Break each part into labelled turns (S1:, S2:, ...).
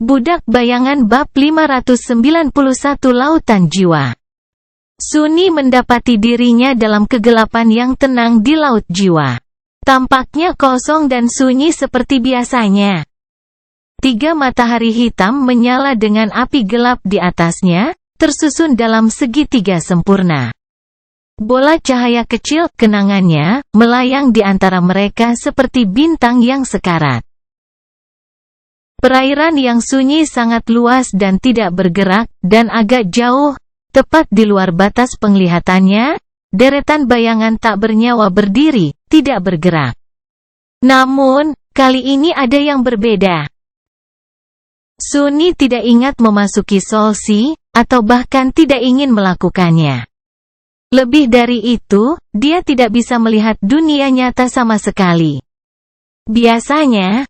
S1: Budak Bayangan bab 591 Lautan Jiwa. Sunni mendapati dirinya dalam kegelapan yang tenang di laut jiwa. Tampaknya kosong dan sunyi seperti biasanya. 3 matahari hitam menyala dengan api gelap di atasnya, tersusun dalam segitiga sempurna. Bola cahaya kecil, kenangannya, melayang di antara mereka seperti bintang yang sekarat. Perairan yang sunyi sangat luas dan tidak bergerak, dan agak jauh, tepat di luar batas penglihatannya, deretan bayangan tak bernyawa berdiri, tidak bergerak. Namun, kali ini ada yang berbeda. Sunni tidak ingat memasuki Solsi, atau bahkan tidak ingin melakukannya. Lebih dari itu, dia tidak bisa melihat dunia nyata sama sekali. Biasanya,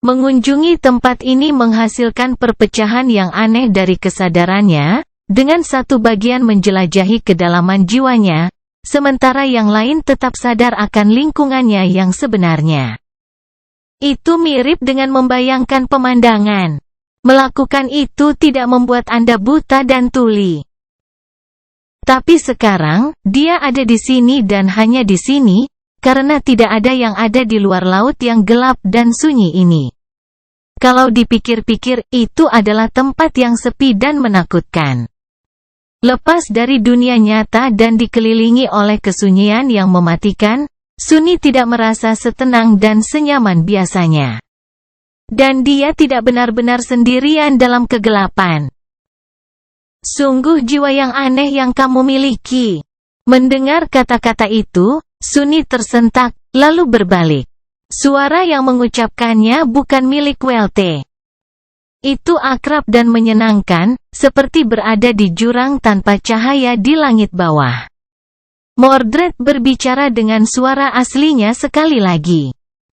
S1: mengunjungi tempat ini menghasilkan perpecahan yang aneh dari kesadarannya, dengan satu bagian menjelajahi kedalaman jiwanya, sementara yang lain tetap sadar akan lingkungannya yang sebenarnya. Itu mirip dengan membayangkan pemandangan. Melakukan itu tidak membuat Anda buta dan tuli. Tapi sekarang, dia ada di sini dan hanya di sini, karena tidak ada yang ada di luar laut yang gelap dan sunyi ini. Kalau dipikir-pikir, itu adalah tempat yang sepi dan menakutkan. Lepas dari dunia nyata dan dikelilingi oleh kesunyian yang mematikan, Sunni tidak merasa setenang dan senyaman biasanya. Dan dia tidak benar-benar sendirian dalam kegelapan. Sungguh jiwa yang aneh yang kamu miliki. Mendengar kata-kata itu, Sunni tersentak, lalu berbalik. Suara yang mengucapkannya bukan milik Welte. Itu akrab dan menyenangkan, seperti berada di jurang tanpa cahaya di langit bawah. Mordred berbicara dengan suara aslinya sekali lagi.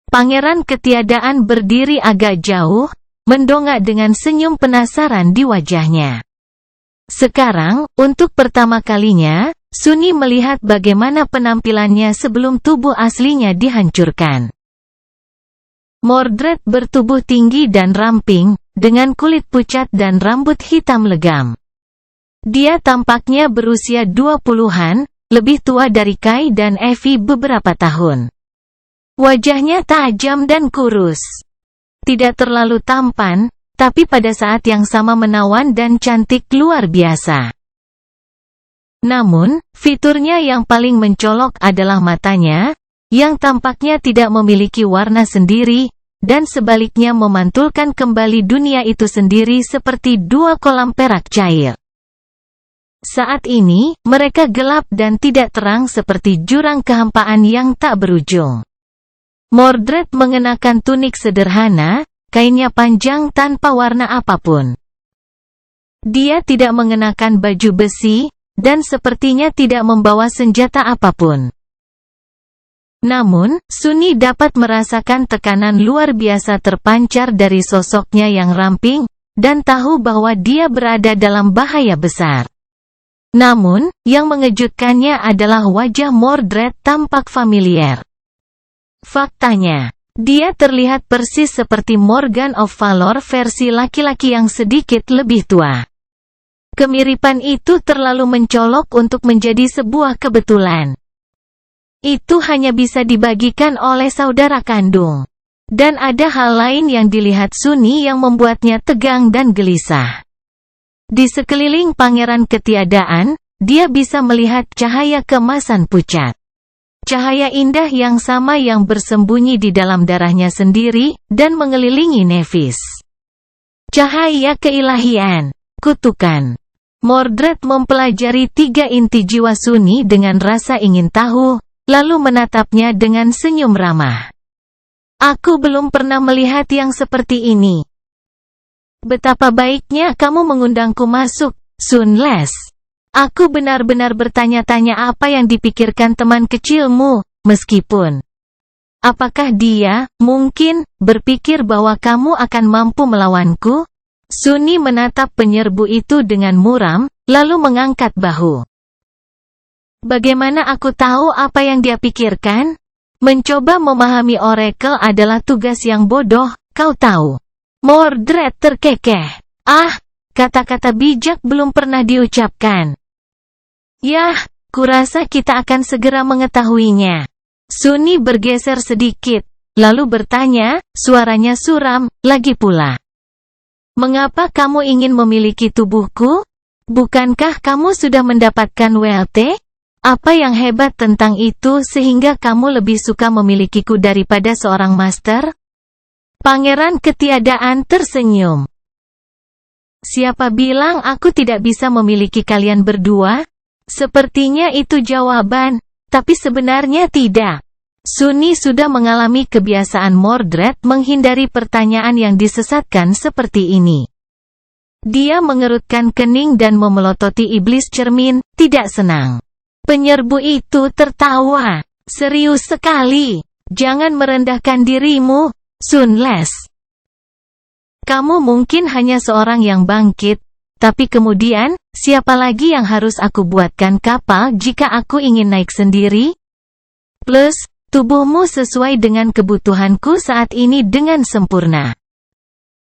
S1: Pangeran Ketiadaan berdiri agak jauh, mendongak dengan senyum penasaran di wajahnya. Sekarang, untuk pertama kalinya, Sunni melihat bagaimana penampilannya sebelum tubuh aslinya dihancurkan. Mordred bertubuh tinggi dan ramping, dengan kulit pucat dan rambut hitam legam. Dia tampaknya berusia 20-an, lebih tua dari Kai dan Evie beberapa tahun. Wajahnya tajam dan kurus. Tidak terlalu tampan, tapi pada saat yang sama menawan dan cantik luar biasa. Namun, fiturnya yang paling mencolok adalah matanya, yang tampaknya tidak memiliki warna sendiri, dan sebaliknya memantulkan kembali dunia itu sendiri seperti 2 kolam perak cair. Saat ini, mereka gelap dan tidak terang seperti jurang kehampaan yang tak berujung. Mordred mengenakan tunik sederhana, kainnya panjang tanpa warna apapun. Dia tidak mengenakan baju besi, dan sepertinya tidak membawa senjata apapun. Namun, Sunni dapat merasakan tekanan luar biasa terpancar dari sosoknya yang ramping, dan tahu bahwa dia berada dalam bahaya besar. Namun, yang mengejutkannya adalah wajah Mordred tampak familiar. Faktanya, dia terlihat persis seperti Morgan of Valor versi laki-laki yang sedikit lebih tua. Kemiripan itu terlalu mencolok untuk menjadi sebuah kebetulan. Itu hanya bisa dibagikan oleh saudara kandung. Dan ada hal lain yang dilihat Sunni yang membuatnya tegang dan gelisah. Di sekeliling Pangeran Ketiadaan, dia bisa melihat cahaya kemasan pucat. Cahaya indah yang sama yang bersembunyi di dalam darahnya sendiri, dan mengelilingi Nevis. Cahaya keilahian. Kutukan. Mordred mempelajari 3 inti jiwa Sunni dengan rasa ingin tahu, lalu menatapnya dengan senyum ramah. Aku belum pernah melihat yang seperti ini. Betapa baiknya kamu mengundangku masuk, Sunles. Aku benar-benar bertanya-tanya apa yang dipikirkan teman kecilmu, meskipun. Apakah dia, mungkin, berpikir bahwa kamu akan mampu melawanku? Sunni menatap penyerbu itu dengan muram, lalu mengangkat bahu. Bagaimana aku tahu apa yang dia pikirkan? Mencoba memahami Oracle adalah tugas yang bodoh, kau tahu. Mordred terkekeh. Ah, kata-kata bijak belum pernah diucapkan. Yah, kurasa kita akan segera mengetahuinya. Sunni bergeser sedikit, lalu bertanya, suaranya suram, lagi pula. Mengapa kamu ingin memiliki tubuhku? Bukankah kamu sudah mendapatkan WLT? Apa yang hebat tentang itu sehingga kamu lebih suka memilikiku daripada seorang master? Pangeran Ketiadaan tersenyum. Siapa bilang aku tidak bisa memiliki kalian berdua? Sepertinya itu jawaban, tapi sebenarnya tidak. Sunni sudah mengalami kebiasaan Mordred menghindari pertanyaan yang disesatkan seperti ini. Dia mengerutkan kening dan memelototi iblis cermin, tidak senang. Penyerbu itu tertawa. Serius sekali. Jangan merendahkan dirimu, Sunles. Kamu mungkin hanya seorang yang bangkit, tapi kemudian, siapa lagi yang harus aku buatkan kapal jika aku ingin naik sendiri? Plus, tubuhmu sesuai dengan kebutuhanku saat ini dengan sempurna.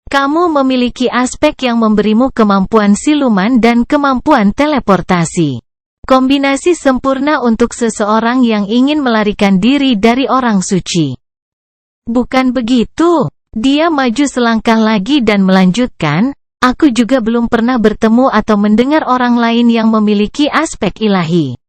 S1: Kamu memiliki aspek yang memberimu kemampuan siluman dan kemampuan teleportasi. Kombinasi sempurna untuk seseorang yang ingin melarikan diri dari orang suci. Bukan begitu? Dia maju selangkah lagi dan melanjutkan, aku juga belum pernah bertemu atau mendengar orang lain yang memiliki aspek ilahi.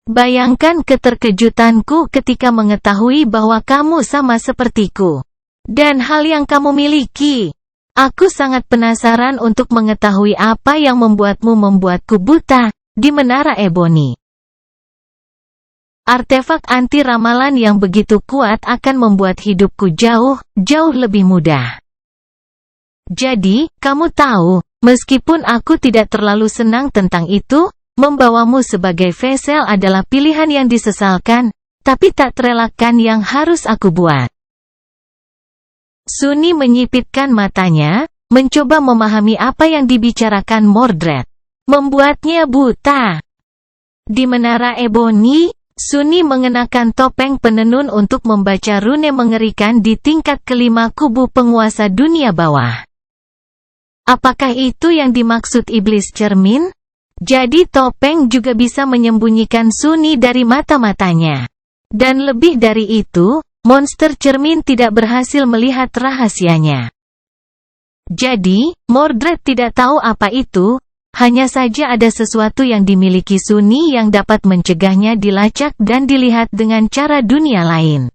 S1: Bayangkan keterkejutanku ketika mengetahui bahwa kamu sama sepertiku. Dan hal yang kamu miliki. Aku sangat penasaran untuk mengetahui apa yang membuatku buta di Menara Ebony. Artefak anti ramalan yang begitu kuat akan membuat hidupku jauh lebih mudah. Jadi, kamu tahu, meskipun aku tidak terlalu senang tentang itu, membawamu sebagai vessel adalah pilihan yang disesalkan, tapi tak terelakkan yang harus aku buat. Sunni menyipitkan matanya, mencoba memahami apa yang dibicarakan Mordred. Membuatnya buta. Di Menara Ebony, Sunni mengenakan topeng penenun untuk membaca rune mengerikan di tingkat kelima kubu penguasa dunia bawah. Apakah itu yang dimaksud iblis cermin? Jadi topeng juga bisa menyembunyikan Sunni dari mata-matanya. Dan lebih dari itu, monster cermin tidak berhasil melihat rahasianya. Jadi, Mordred tidak tahu apa itu, hanya saja ada sesuatu yang dimiliki Sunni yang dapat mencegahnya dilacak dan dilihat dengan cara dunia lain.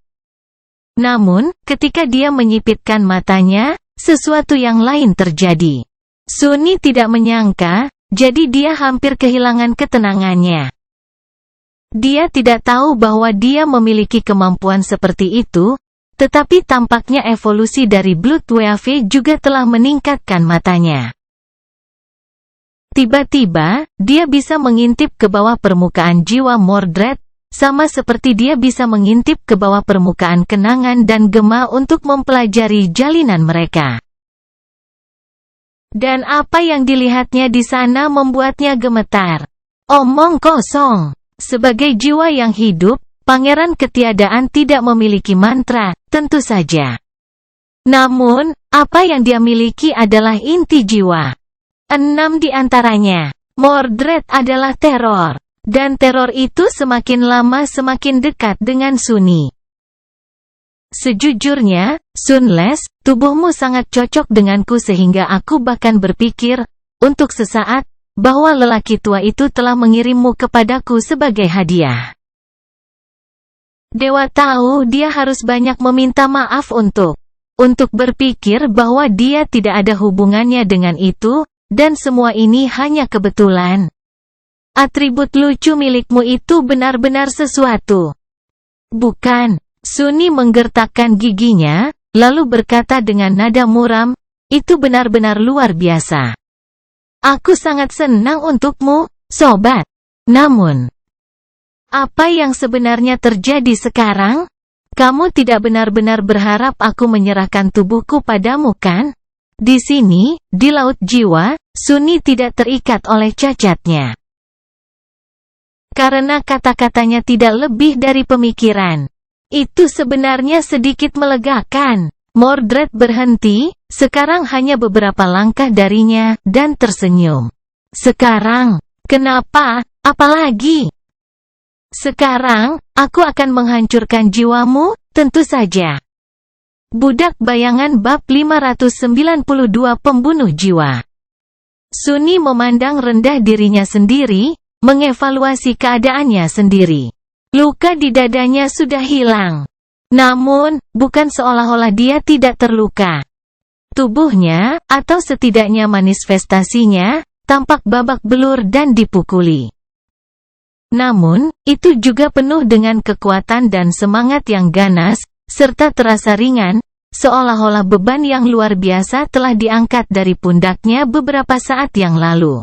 S1: Namun, ketika dia menyipitkan matanya, sesuatu yang lain terjadi. Sunni tidak menyangka, jadi dia hampir kehilangan ketenangannya. Dia tidak tahu bahwa dia memiliki kemampuan seperti itu, tetapi tampaknya evolusi dari Blood Wave juga telah meningkatkan matanya. Tiba-tiba, dia bisa mengintip ke bawah permukaan jiwa Mordred, sama seperti dia bisa mengintip ke bawah permukaan kenangan dan gema untuk mempelajari jalinan mereka. Dan apa yang dilihatnya di sana membuatnya gemetar. Omong kosong. Sebagai jiwa yang hidup, Pangeran Ketiadaan tidak memiliki mantra, tentu saja. Namun, apa yang dia miliki adalah inti jiwa. 6 di antaranya. Mordred adalah teror. Dan teror itu semakin lama semakin dekat dengan Sunni. Sejujurnya, Sunles, tubuhmu sangat cocok denganku sehingga aku bahkan berpikir, untuk sesaat, bahwa lelaki tua itu telah mengirimmu kepadaku sebagai hadiah. Dewa tahu dia harus banyak meminta maaf untuk berpikir bahwa dia tidak ada hubungannya dengan itu, dan semua ini hanya kebetulan. Atribut lucu milikmu itu benar-benar sesuatu. Bukan. Sunni menggertakkan giginya, lalu berkata dengan nada muram, itu benar-benar luar biasa. Aku sangat senang untukmu, sobat. Namun, apa yang sebenarnya terjadi sekarang? Kamu tidak benar-benar berharap aku menyerahkan tubuhku padamu kan? Di sini, di Laut Jiwa, Sunni tidak terikat oleh cacatnya. Karena kata-katanya tidak lebih dari pemikiran. Itu sebenarnya sedikit melegakan. Mordred berhenti, sekarang hanya beberapa langkah darinya, dan tersenyum. Sekarang, kenapa? Apalagi? Sekarang, aku akan menghancurkan jiwamu, tentu saja. Budak Bayangan bab 592 Pembunuh Jiwa. Sunni memandang rendah dirinya sendiri, mengevaluasi keadaannya sendiri. Luka di dadanya sudah hilang. Namun, bukan seolah-olah dia tidak terluka. Tubuhnya, atau setidaknya manifestasinya, tampak babak belur dan dipukuli. Namun, itu juga penuh dengan kekuatan dan semangat yang ganas, serta terasa ringan, seolah-olah beban yang luar biasa telah diangkat dari pundaknya beberapa saat yang lalu.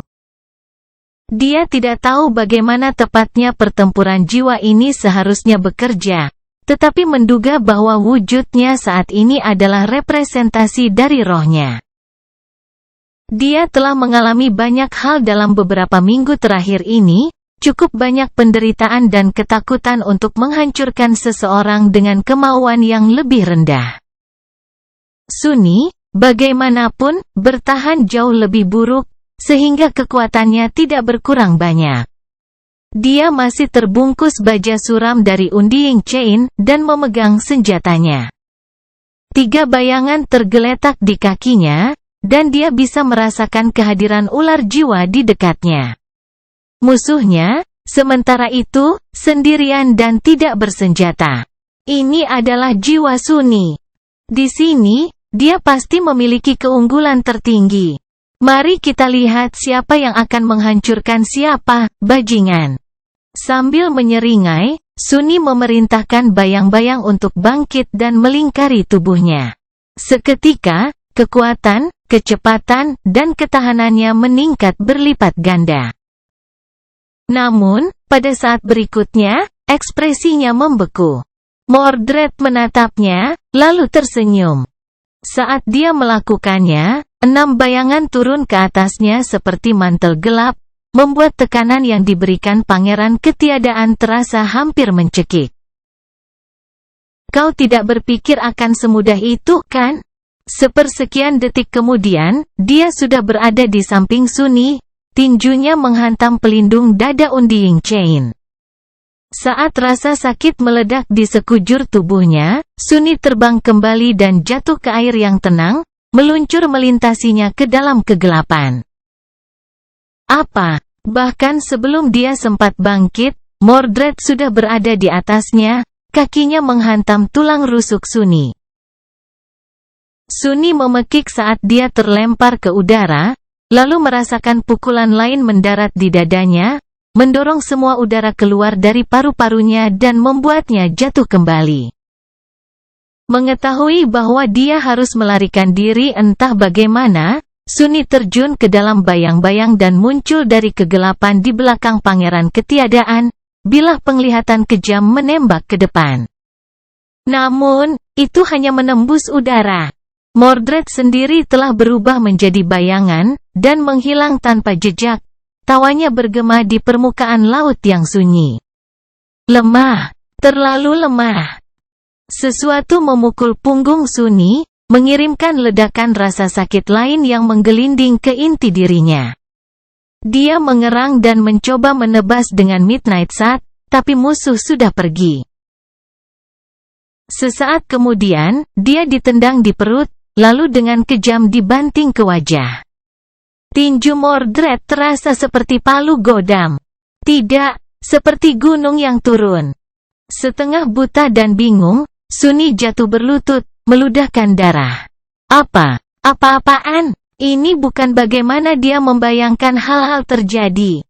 S1: Dia tidak tahu bagaimana tepatnya pertempuran jiwa ini seharusnya bekerja, tetapi menduga bahwa wujudnya saat ini adalah representasi dari rohnya. Dia telah mengalami banyak hal dalam beberapa minggu terakhir ini, cukup banyak penderitaan dan ketakutan untuk menghancurkan seseorang dengan kemauan yang lebih rendah. Sunni, bagaimanapun, bertahan jauh lebih buruk, sehingga kekuatannya tidak berkurang banyak. Dia masih terbungkus baja suram dari Unding Chain, dan memegang senjatanya. 3 bayangan tergeletak di kakinya, dan dia bisa merasakan kehadiran ular jiwa di dekatnya. Musuhnya, sementara itu, sendirian dan tidak bersenjata. Ini adalah jiwa Sunni. Di sini, dia pasti memiliki keunggulan tertinggi. Mari kita lihat siapa yang akan menghancurkan siapa, bajingan. Sambil menyeringai, Sunni memerintahkan bayang-bayang untuk bangkit dan melingkari tubuhnya. Seketika, kekuatan, kecepatan, dan ketahanannya meningkat berlipat ganda. Namun, pada saat berikutnya, ekspresinya membeku. Mordred menatapnya, lalu tersenyum. Saat dia melakukannya, 6 bayangan turun ke atasnya seperti mantel gelap, membuat tekanan yang diberikan Pangeran Ketiadaan terasa hampir mencekik. Kau tidak berpikir akan semudah itu, kan? Sepersekian detik kemudian, dia sudah berada di samping Sunni, tinjunya menghantam pelindung dada Unding Chain. Saat rasa sakit meledak di sekujur tubuhnya, Sunni terbang kembali dan jatuh ke air yang tenang, meluncur melintasinya ke dalam kegelapan. Apa? Bahkan sebelum dia sempat bangkit, Mordred sudah berada di atasnya, kakinya menghantam tulang rusuk Sunni. Sunni memekik saat dia terlempar ke udara, lalu merasakan pukulan lain mendarat di dadanya, mendorong semua udara keluar dari paru-parunya dan membuatnya jatuh kembali. Mengetahui bahwa dia harus melarikan diri entah bagaimana, Sunni terjun ke dalam bayang-bayang dan muncul dari kegelapan di belakang Pangeran Ketiadaan, bilah penglihatan kejam menembak ke depan. Namun, itu hanya menembus udara. Mordred sendiri telah berubah menjadi bayangan, dan menghilang tanpa jejak. Tawanya bergema di permukaan laut yang sunyi. Lemah. Terlalu lemah. Sesuatu memukul punggung Sunni, mengirimkan ledakan rasa sakit lain yang menggelinding ke inti dirinya. Dia mengerang dan mencoba menebas dengan Midnight Shot, tapi musuh sudah pergi. Sesaat kemudian, dia ditendang di perut, lalu dengan kejam dibanting ke wajah. Tinju Mordred terasa seperti palu godam. Tidak, seperti gunung yang turun. Setengah buta dan bingung, Sunni jatuh berlutut, meludahkan darah. Apa-apaan? Ini bukan bagaimana dia membayangkan hal-hal terjadi.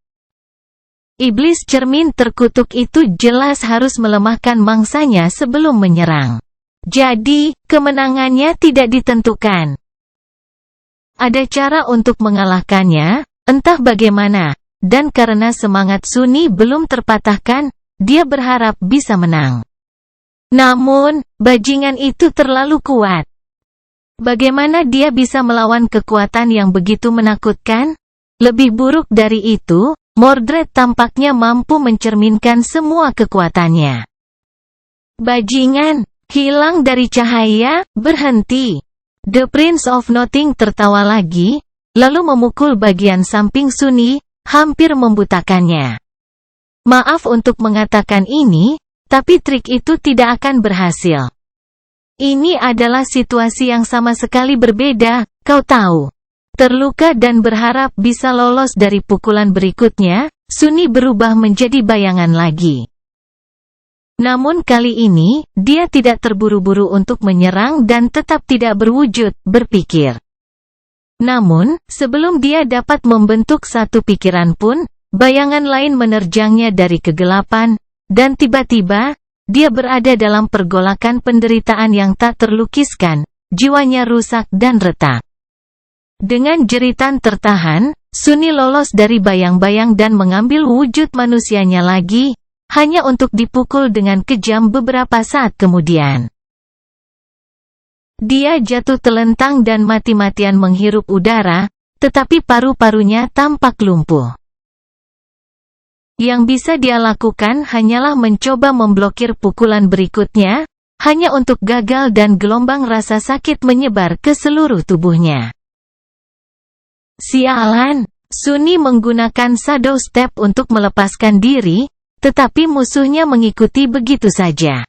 S1: Iblis cermin terkutuk itu jelas harus melemahkan mangsanya sebelum menyerang. Jadi, kemenangannya tidak ditentukan. Ada cara untuk mengalahkannya, entah bagaimana, dan karena semangat Sunni belum terpatahkan, dia berharap bisa menang. Namun, bajingan itu terlalu kuat. Bagaimana dia bisa melawan kekuatan yang begitu menakutkan? Lebih buruk dari itu, Mordred tampaknya mampu mencerminkan semua kekuatannya. Bajingan, Hilang dari cahaya, berhenti. The Prince of Nothing tertawa lagi, lalu memukul bagian samping Sunny, hampir membutakannya. Maaf untuk mengatakan ini, tapi trik itu tidak akan berhasil. Ini adalah situasi yang sama sekali berbeda, kau tahu. Terluka dan berharap bisa lolos dari pukulan berikutnya, Sunny berubah menjadi bayangan lagi. Namun kali ini, dia tidak terburu-buru untuk menyerang dan tetap tidak berwujud, berpikir. Namun, sebelum dia dapat membentuk satu pikiran pun, bayangan lain menerjangnya dari kegelapan, dan tiba-tiba, dia berada dalam pergolakan penderitaan yang tak terlukiskan, jiwanya rusak dan retak. Dengan jeritan tertahan, Sunny lolos dari bayang-bayang dan mengambil wujud manusianya lagi, hanya untuk dipukul dengan kejam beberapa saat kemudian. Dia jatuh telentang dan mati-matian menghirup udara, tetapi paru-parunya tampak lumpuh. Yang bisa dia lakukan hanyalah mencoba memblokir pukulan berikutnya, hanya untuk gagal dan gelombang rasa sakit menyebar ke seluruh tubuhnya. Sialan, Sunny menggunakan shadow step untuk melepaskan diri, tetapi musuhnya mengikuti begitu saja.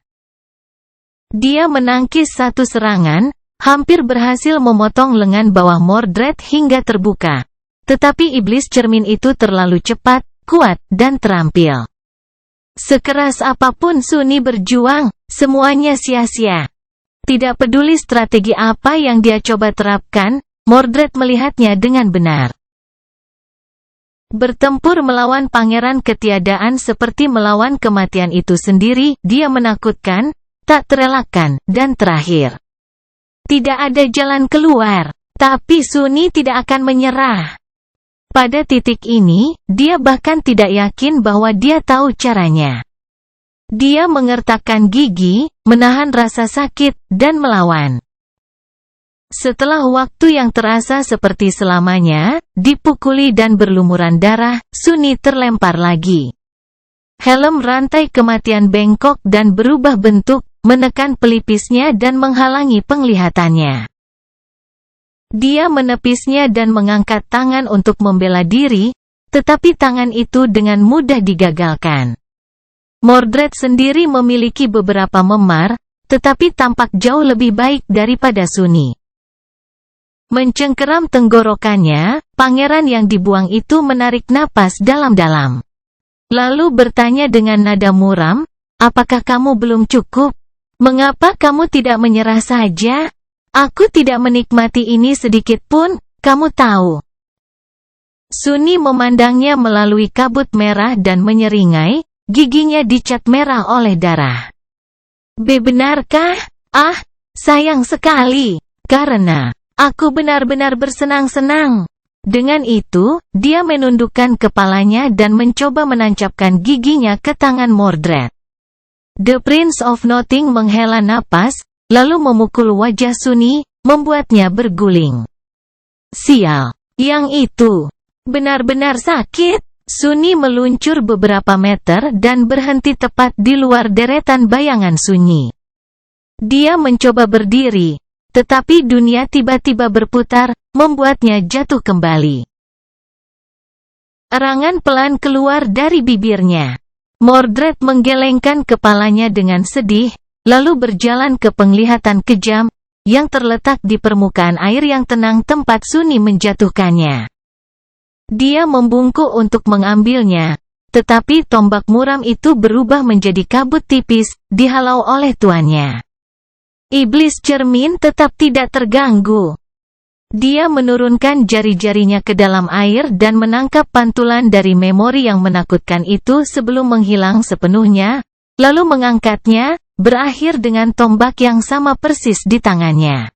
S1: Dia menangkis satu serangan, hampir berhasil memotong lengan bawah Mordred hingga terbuka. Tetapi iblis cermin itu terlalu cepat, kuat, dan terampil. Sekeras apapun Sunny berjuang, semuanya sia-sia. Tidak peduli strategi apa yang dia coba terapkan, Mordred melihatnya dengan benar. Bertempur melawan pangeran ketiadaan seperti melawan kematian itu sendiri, dia menakutkan, tak terelakkan, dan terakhir. Tidak ada jalan keluar, tapi Sunny tidak akan menyerah. Pada titik ini, dia bahkan tidak yakin bahwa dia tahu caranya. Dia mengertakkan gigi, menahan rasa sakit, dan melawan. Setelah waktu yang terasa seperti selamanya, dipukuli dan berlumuran darah, Sunny terlempar lagi. Helm rantai kematian bengkok dan berubah bentuk, menekan pelipisnya dan menghalangi penglihatannya. Dia menepisnya dan mengangkat tangan untuk membela diri, tetapi tangan itu dengan mudah digagalkan. Mordred sendiri memiliki beberapa memar, tetapi tampak jauh lebih baik daripada Sunny. Mencengkeram tenggorokannya, pangeran yang dibuang itu menarik napas dalam-dalam. Lalu bertanya dengan nada muram, apakah kamu belum cukup? Mengapa kamu tidak menyerah saja? Aku tidak menikmati ini sedikit pun, kamu tahu. Sunny memandangnya melalui kabut merah dan menyeringai, giginya dicat merah oleh darah. Benarkah? Ah, sayang sekali, karena aku benar-benar bersenang-senang. Dengan itu, dia menundukkan kepalanya dan mencoba menancapkan giginya ke tangan Mordred. The Prince of Nothing menghela napas, lalu memukul wajah Sunny, membuatnya berguling. Sial, yang itu benar-benar sakit. Sunny meluncur beberapa meter dan berhenti tepat di luar deretan bayangan sunyi. Dia mencoba berdiri, tetapi dunia tiba-tiba berputar, membuatnya jatuh kembali. Erangan pelan keluar dari bibirnya. Mordred menggelengkan kepalanya dengan sedih, lalu berjalan ke penglihatan kejam, yang terletak di permukaan air yang tenang tempat Sunny menjatuhkannya. Dia membungkuk untuk mengambilnya, tetapi tombak muram itu berubah menjadi kabut tipis, dihalau oleh tuannya. Iblis cermin tetap tidak terganggu. Dia menurunkan jari-jarinya ke dalam air dan menangkap pantulan dari memori yang menakutkan itu sebelum menghilang sepenuhnya, lalu mengangkatnya, berakhir dengan tombak yang sama persis di tangannya.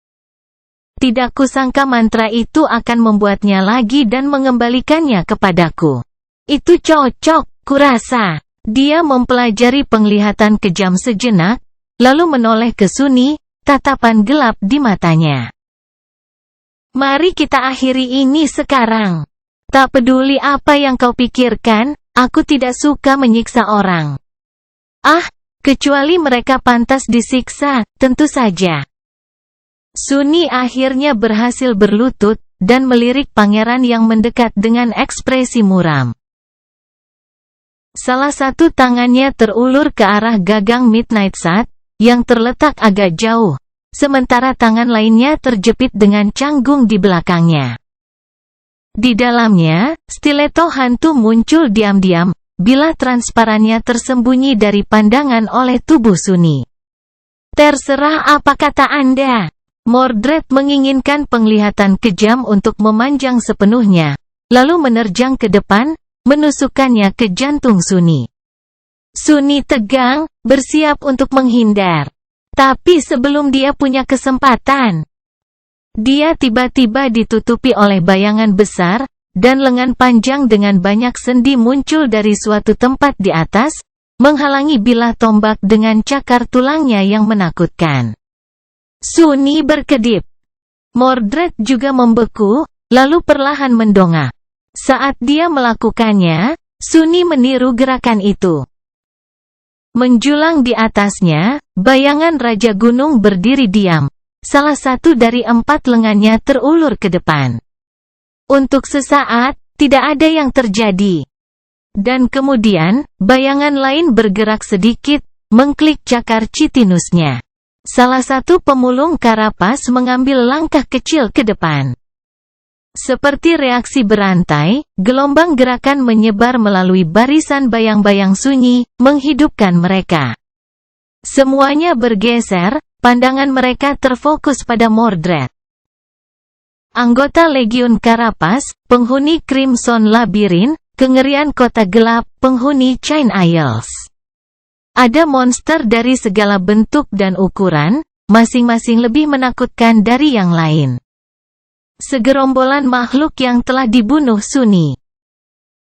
S1: Tidak kusangka mantra itu akan membuatnya lagi dan mengembalikannya kepadaku. Itu cocok, kurasa. Dia mempelajari penglihatan kejam sejenak, lalu menoleh ke Sunny, tatapan gelap di matanya. Mari kita akhiri ini sekarang. Tak peduli apa yang kau pikirkan, aku tidak suka menyiksa orang. Ah, Kecuali mereka pantas disiksa, tentu saja. Sunni akhirnya berhasil berlutut, dan melirik pangeran yang mendekat dengan ekspresi muram. Salah satu tangannya terulur ke arah gagang Midnight Sun, yang terletak agak jauh, sementara tangan lainnya terjepit dengan canggung di belakangnya. Di dalamnya, stiletto hantu muncul diam-diam, bilah transparannya tersembunyi dari pandangan oleh tubuh Sunni. Terserah apa kata Anda. Mordred menginginkan penglihatan kejam untuk memanjang sepenuhnya, lalu menerjang ke depan, menusukkannya ke jantung Sunni. Sunni tegang, bersiap untuk menghindar. Tapi sebelum dia punya kesempatan, dia tiba-tiba ditutupi oleh bayangan besar, dan lengan panjang dengan banyak sendi muncul dari suatu tempat di atas, menghalangi bilah tombak dengan cakar tulangnya yang menakutkan. Sunni berkedip. Mordred juga membeku, lalu perlahan mendongak. Saat dia melakukannya, Sunni meniru gerakan itu. Menjulang di atasnya, bayangan Raja Gunung berdiri diam. Salah satu dari 4 lengannya terulur ke depan. Untuk sesaat, tidak ada yang terjadi. Dan kemudian, bayangan lain bergerak sedikit, mengklik cakar chitinusnya. Salah satu pemulung karapas mengambil langkah kecil ke depan. Seperti reaksi berantai, gelombang gerakan menyebar melalui barisan bayang-bayang sunyi, menghidupkan mereka. Semuanya bergeser, pandangan mereka terfokus pada Mordred. Anggota Legiun Karapas, penghuni Crimson Labyrinth, kengerian kota gelap, penghuni Chain Isles. Ada monster dari segala bentuk dan ukuran, masing-masing lebih menakutkan dari yang lain. Segerombolan makhluk yang telah dibunuh Sunni.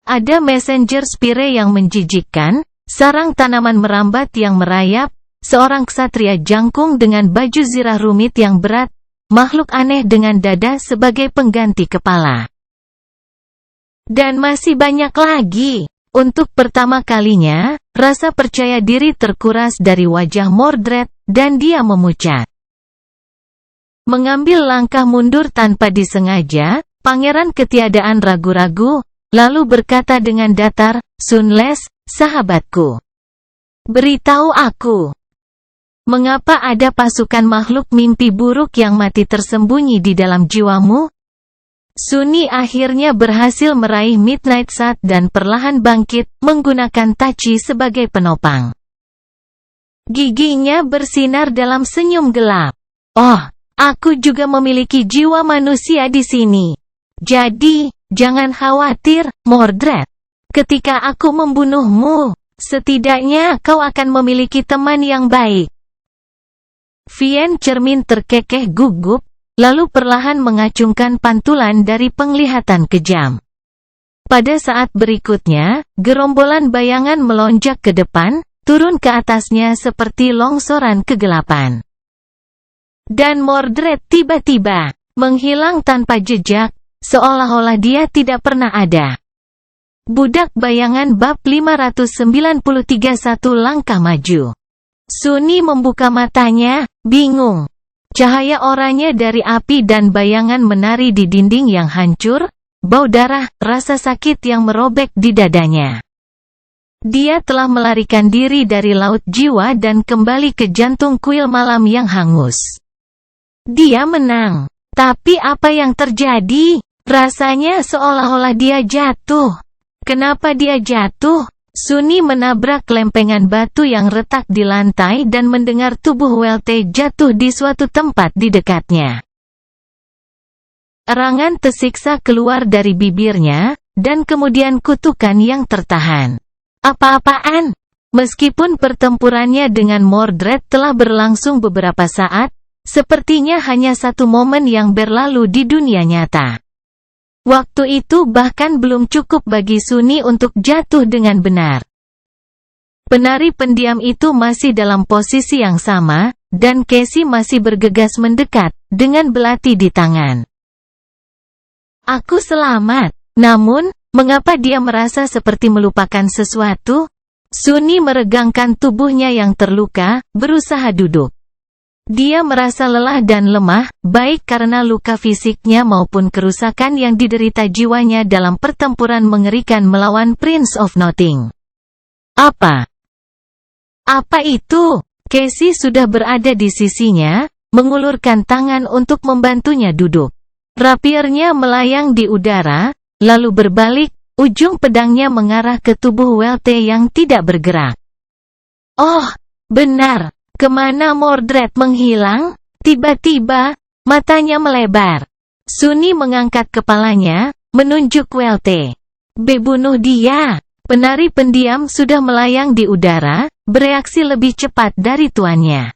S1: Ada messenger spire yang menjijikkan, sarang tanaman merambat yang merayap, seorang ksatria jangkung dengan baju zirah rumit yang berat, makhluk aneh dengan dada sebagai pengganti kepala. Dan masih banyak lagi. Untuk pertama kalinya, rasa percaya diri terkuras dari wajah Mordred, dan dia memucat. Mengambil langkah mundur tanpa disengaja, pangeran ketiadaan ragu-ragu, lalu berkata dengan datar, "Sunless, sahabatku. Beritahu aku. Mengapa ada pasukan makhluk mimpi buruk yang mati tersembunyi di dalam jiwamu?" Sunni akhirnya berhasil meraih Midnight Sun dan perlahan bangkit, menggunakan tachi sebagai penopang. Giginya bersinar dalam senyum gelap. "Oh, aku juga memiliki jiwa manusia di sini. Jadi, jangan khawatir, Mordred. Ketika aku membunuhmu, setidaknya kau akan memiliki teman yang baik." Vien cermin terkekeh gugup, lalu perlahan mengacungkan pantulan dari penglihatan kejam. Pada saat berikutnya, gerombolan bayangan melonjak ke depan, turun ke atasnya seperti longsoran kegelapan. Dan Mordred tiba-tiba menghilang tanpa jejak, seolah-olah dia tidak pernah ada. Budak bayangan bab 593 satu langkah maju. Sunni membuka matanya, bingung. Cahaya oranye dari api dan bayangan menari di dinding yang hancur, bau darah, rasa sakit yang merobek di dadanya. Dia telah melarikan diri dari laut jiwa dan kembali ke jantung kuil malam yang hangus. Dia menang. Tapi apa yang terjadi? Rasanya seolah-olah dia jatuh. Kenapa dia jatuh? Sunni menabrak lempengan batu yang retak di lantai dan mendengar tubuh Welte jatuh di suatu tempat di dekatnya. Erangan tersiksa keluar dari bibirnya, dan kemudian kutukan yang tertahan. Apa-apaan? Meskipun pertempurannya dengan Mordred telah berlangsung beberapa saat, sepertinya hanya satu momen yang berlalu di dunia nyata. Waktu itu bahkan belum cukup bagi Sunni untuk jatuh dengan benar. Penari pendiam itu masih dalam posisi yang sama, dan Casey masih bergegas mendekat, dengan belati di tangan. Aku selamat. Namun, mengapa dia merasa seperti melupakan sesuatu? Sunni meregangkan tubuhnya yang terluka, berusaha duduk. Dia merasa lelah dan lemah, baik karena luka fisiknya maupun kerusakan yang diderita jiwanya dalam pertempuran mengerikan melawan Prince of Nothing. Apa itu? Casey sudah berada di sisinya, mengulurkan tangan untuk membantunya duduk. Rapiernya melayang di udara, lalu berbalik, ujung pedangnya mengarah ke tubuh Welte yang tidak bergerak. Oh, benar. Kemana Mordred menghilang? Tiba-tiba, matanya melebar. Sunni mengangkat kepalanya, menunjuk Welte. Bunuh dia. Penari pendiam sudah melayang di udara, bereaksi lebih cepat dari tuannya.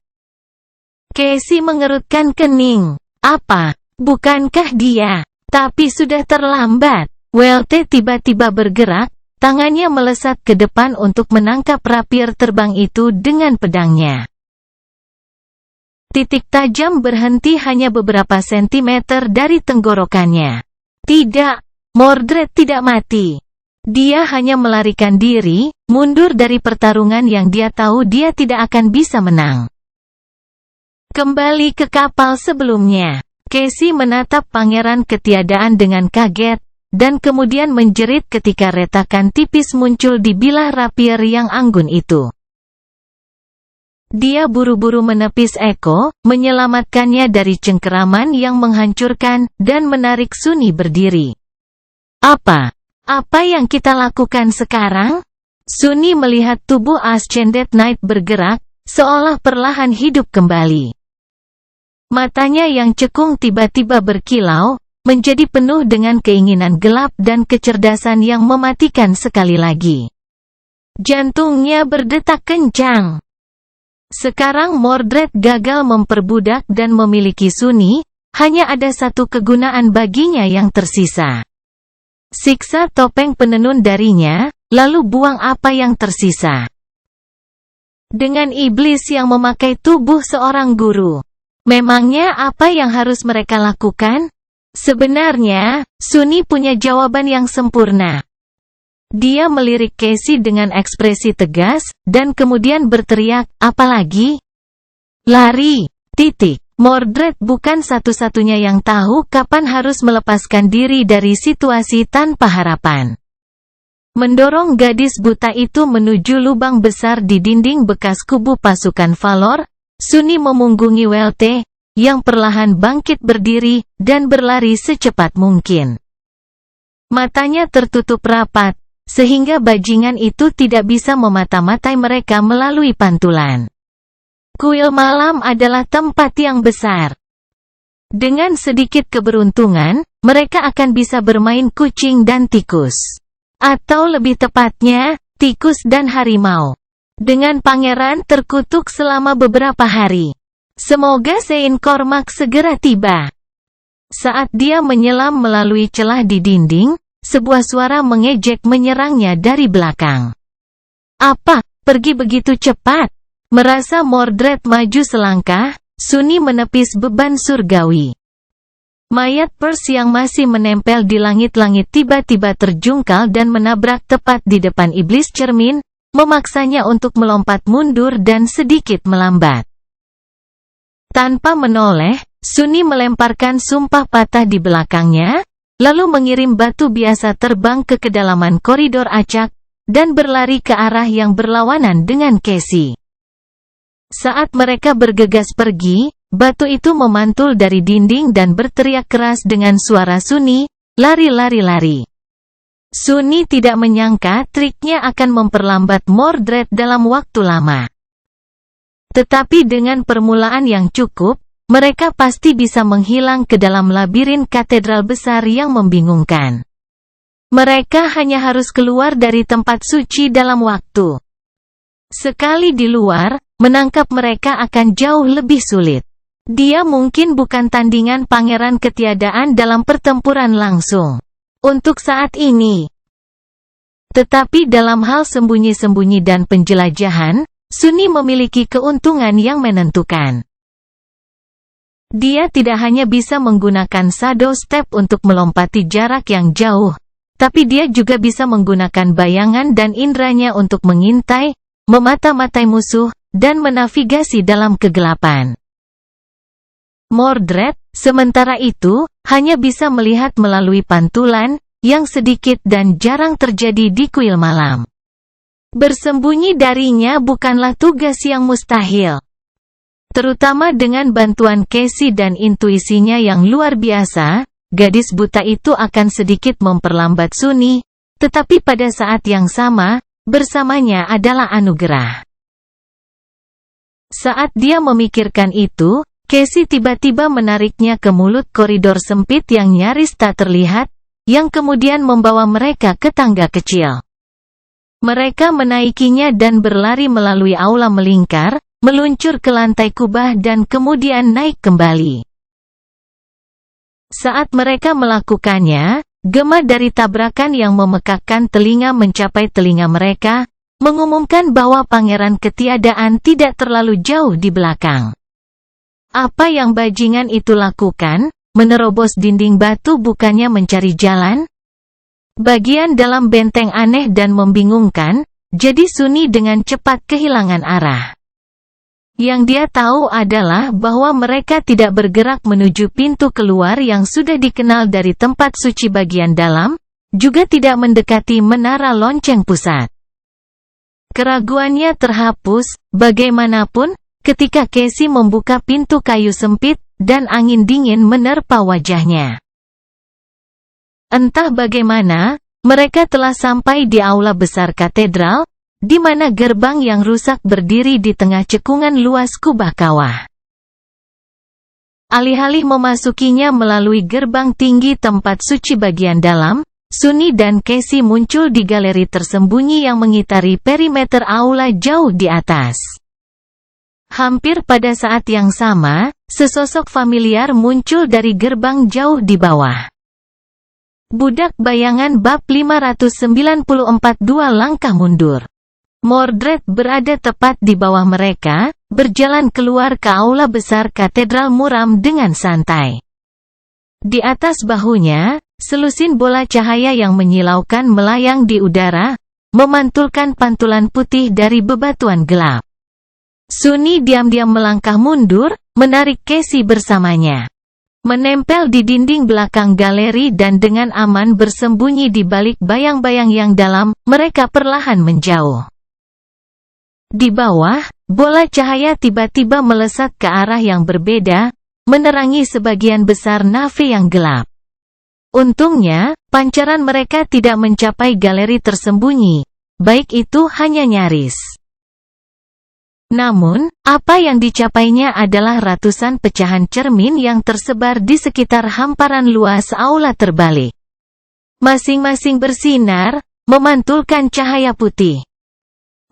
S1: Casey mengerutkan kening. Apa? Bukankah dia? Tapi sudah terlambat. Welte tiba-tiba bergerak, tangannya melesat ke depan untuk menangkap rapier terbang itu dengan pedangnya. Titik tajam berhenti hanya beberapa sentimeter dari tenggorokannya. Tidak, Mordred tidak mati. Dia hanya melarikan diri, mundur dari pertarungan yang dia tahu dia tidak akan bisa menang. Kembali ke kapal sebelumnya. Casey menatap pangeran ketiadaan dengan kaget, dan kemudian menjerit ketika retakan tipis muncul di bilah rapier yang anggun itu. Dia buru-buru menepis Eko, menyelamatkannya dari cengkeraman yang menghancurkan, dan menarik Sunni berdiri. Apa yang kita lakukan sekarang? Sunni melihat tubuh Ascended Knight bergerak, seolah perlahan hidup kembali. Matanya yang cekung tiba-tiba berkilau, menjadi penuh dengan keinginan gelap dan kecerdasan yang mematikan sekali lagi. Jantungnya berdetak kencang. Sekarang Mordred gagal memperbudak dan memiliki Sunni, hanya ada satu kegunaan baginya yang tersisa. Siksa topeng penenun darinya, lalu buang apa yang tersisa. Dengan iblis yang memakai tubuh seorang guru. Memangnya apa yang harus mereka lakukan? Sebenarnya, Sunni punya jawaban yang sempurna. Dia melirik Casey dengan ekspresi tegas, dan kemudian berteriak, apalagi? Lari! Mordred bukan satu-satunya yang tahu kapan harus melepaskan diri dari situasi tanpa harapan. Mendorong gadis buta itu menuju lubang besar di dinding bekas kubu pasukan Valor, Sunni memunggungi Welte, yang perlahan bangkit berdiri, dan berlari secepat mungkin. Matanya tertutup rapat, sehingga bajingan itu tidak bisa memata-matai mereka melalui pantulan. Kuil malam adalah tempat yang besar. Dengan sedikit keberuntungan, mereka akan bisa bermain kucing dan tikus. Atau lebih tepatnya, tikus dan harimau. Dengan pangeran terkutuk selama beberapa hari. Semoga Sein Cormac segera tiba. Saat dia menyelam melalui celah di dinding, sebuah suara mengejek menyerangnya dari belakang. Apa? Pergi begitu cepat? Merasa Mordred maju selangkah, Sunni menepis beban surgawi. Mayat Percy yang masih menempel di langit-langit tiba-tiba terjungkal dan menabrak tepat di depan iblis cermin, memaksanya untuk melompat mundur dan sedikit melambat. Tanpa menoleh, Sunni melemparkan sumpah patah di belakangnya, lalu mengirim batu biasa terbang ke kedalaman koridor acak, dan berlari ke arah yang berlawanan dengan Casey. Saat mereka bergegas pergi, batu itu memantul dari dinding dan berteriak keras dengan suara Sunni, lari. Sunni tidak menyangka triknya akan memperlambat Mordred dalam waktu lama. Tetapi dengan permulaan yang cukup, mereka pasti bisa menghilang ke dalam labirin katedral besar yang membingungkan. Mereka hanya harus keluar dari tempat suci dalam waktu. Sekali di luar, menangkap mereka akan jauh lebih sulit. Dia mungkin bukan tandingan pangeran ketiadaan dalam pertempuran langsung. Untuk saat ini. Tetapi dalam hal sembunyi-sembunyi dan penjelajahan, Sunni memiliki keuntungan yang menentukan. Dia tidak hanya bisa menggunakan shadow step untuk melompati jarak yang jauh, tapi dia juga bisa menggunakan bayangan dan indranya untuk mengintai, memata-matai musuh, dan menavigasi dalam kegelapan. Mordred, sementara itu, hanya bisa melihat melalui pantulan, yang sedikit dan jarang terjadi di kuil malam. Bersembunyi darinya bukanlah tugas yang mustahil. Terutama dengan bantuan Casey dan intuisinya yang luar biasa, gadis buta itu akan sedikit memperlambat Sunny, tetapi pada saat yang sama, bersamanya adalah anugerah. Saat dia memikirkan itu, Casey tiba-tiba menariknya ke mulut koridor sempit yang nyaris tak terlihat, yang kemudian membawa mereka ke tangga kecil. Mereka menaikinya dan berlari melalui aula melingkar, meluncur ke lantai kubah dan kemudian naik kembali. Saat mereka melakukannya, gema dari tabrakan yang memekakkan telinga mencapai telinga mereka, mengumumkan bahwa Pangeran Ketiadaan tidak terlalu jauh di belakang. Apa yang bajingan itu lakukan? Menerobos dinding batu bukannya mencari jalan? Bagian dalam benteng aneh dan membingungkan, jadi Sunny dengan cepat kehilangan arah. Yang dia tahu adalah bahwa mereka tidak bergerak menuju pintu keluar yang sudah dikenal dari tempat suci bagian dalam, juga tidak mendekati menara lonceng pusat. Keraguannya terhapus, bagaimanapun, ketika Casey membuka pintu kayu sempit, dan angin dingin menerpa wajahnya. Entah bagaimana, mereka telah sampai di aula besar katedral, di mana gerbang yang rusak berdiri di tengah cekungan luas kubah kawah. Alih-alih memasukinya melalui gerbang tinggi tempat suci bagian dalam, Sunny dan Casey muncul di galeri tersembunyi yang mengitari perimeter aula jauh di atas. Hampir pada saat yang sama, sesosok familiar muncul dari gerbang jauh di bawah. Budak bayangan bab 594 dua langkah mundur. Mordred berada tepat di bawah mereka, berjalan keluar ke aula besar katedral muram dengan santai. Di atas bahunya, selusin bola cahaya yang menyilaukan melayang di udara, memantulkan pantulan putih dari bebatuan gelap. Sunny diam-diam melangkah mundur, menarik Casey bersamanya. Menempel di dinding belakang galeri dan dengan aman bersembunyi di balik bayang-bayang yang dalam, mereka perlahan menjauh. Di bawah, bola cahaya tiba-tiba melesat ke arah yang berbeda, menerangi sebagian besar nave yang gelap. Untungnya, pancaran mereka tidak mencapai galeri tersembunyi, baik itu hanya nyaris. Namun, apa yang dicapainya adalah ratusan pecahan cermin yang tersebar di sekitar hamparan luas aula terbalik. Masing-masing bersinar, memantulkan cahaya putih.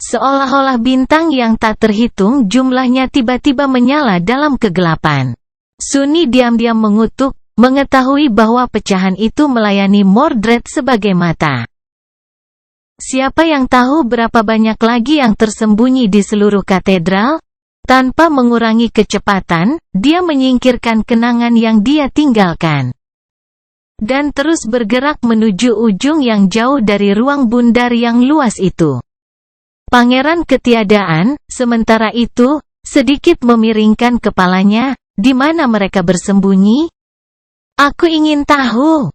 S1: Seolah-olah bintang yang tak terhitung jumlahnya tiba-tiba menyala dalam kegelapan. Sunny diam-diam mengutuk, mengetahui bahwa pecahan itu melayani Mordred sebagai mata. Siapa yang tahu berapa banyak lagi yang tersembunyi di seluruh katedral? Tanpa mengurangi kecepatan, dia menyingkirkan kenangan yang dia tinggalkan. Dan terus bergerak menuju ujung yang jauh dari ruang bundar yang luas itu. Pangeran Ketiadaan, sementara itu, sedikit memiringkan kepalanya, di mana mereka bersembunyi? Aku ingin tahu.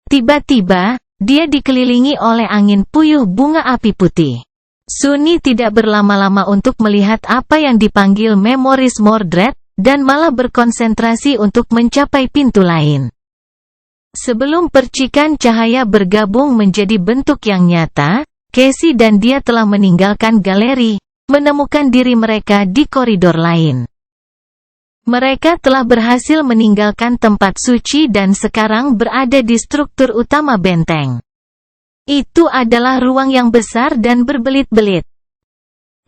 S1: Tiba-tiba, dia dikelilingi oleh angin puyuh bunga api putih. Sunny tidak berlama-lama untuk melihat apa yang dipanggil memoris Mordred, dan malah berkonsentrasi untuk mencapai pintu lain. Sebelum percikan cahaya bergabung menjadi bentuk yang nyata, Casey dan dia telah meninggalkan galeri, menemukan diri mereka di koridor lain. Mereka telah berhasil meninggalkan tempat suci dan sekarang berada di struktur utama benteng. Itu adalah ruang yang besar dan berbelit-belit.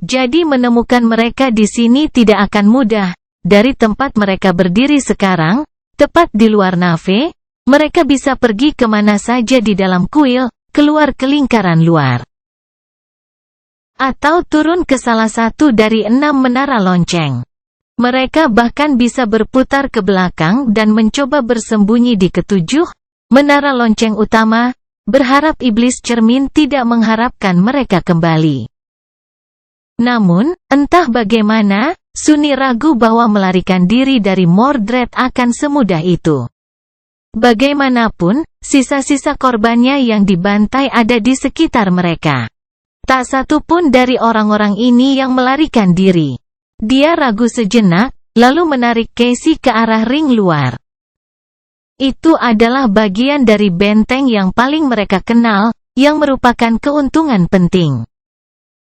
S1: Jadi menemukan mereka di sini tidak akan mudah. Dari tempat mereka berdiri sekarang, tepat di luar nave, mereka bisa pergi kemana saja di dalam kuil, keluar ke lingkaran luar. Atau turun ke salah satu dari 6 menara lonceng. Mereka bahkan bisa berputar ke belakang dan mencoba bersembunyi di ketujuh menara lonceng utama, berharap iblis cermin tidak mengharapkan mereka kembali. Namun, entah bagaimana, Sunny ragu bahwa melarikan diri dari Mordred akan semudah itu. Bagaimanapun, sisa-sisa korbannya yang dibantai ada di sekitar mereka. Tak satu pun dari orang-orang ini yang melarikan diri. Dia ragu sejenak, lalu menarik Casey ke arah ring luar. Itu adalah bagian dari benteng yang paling mereka kenal, yang merupakan keuntungan penting.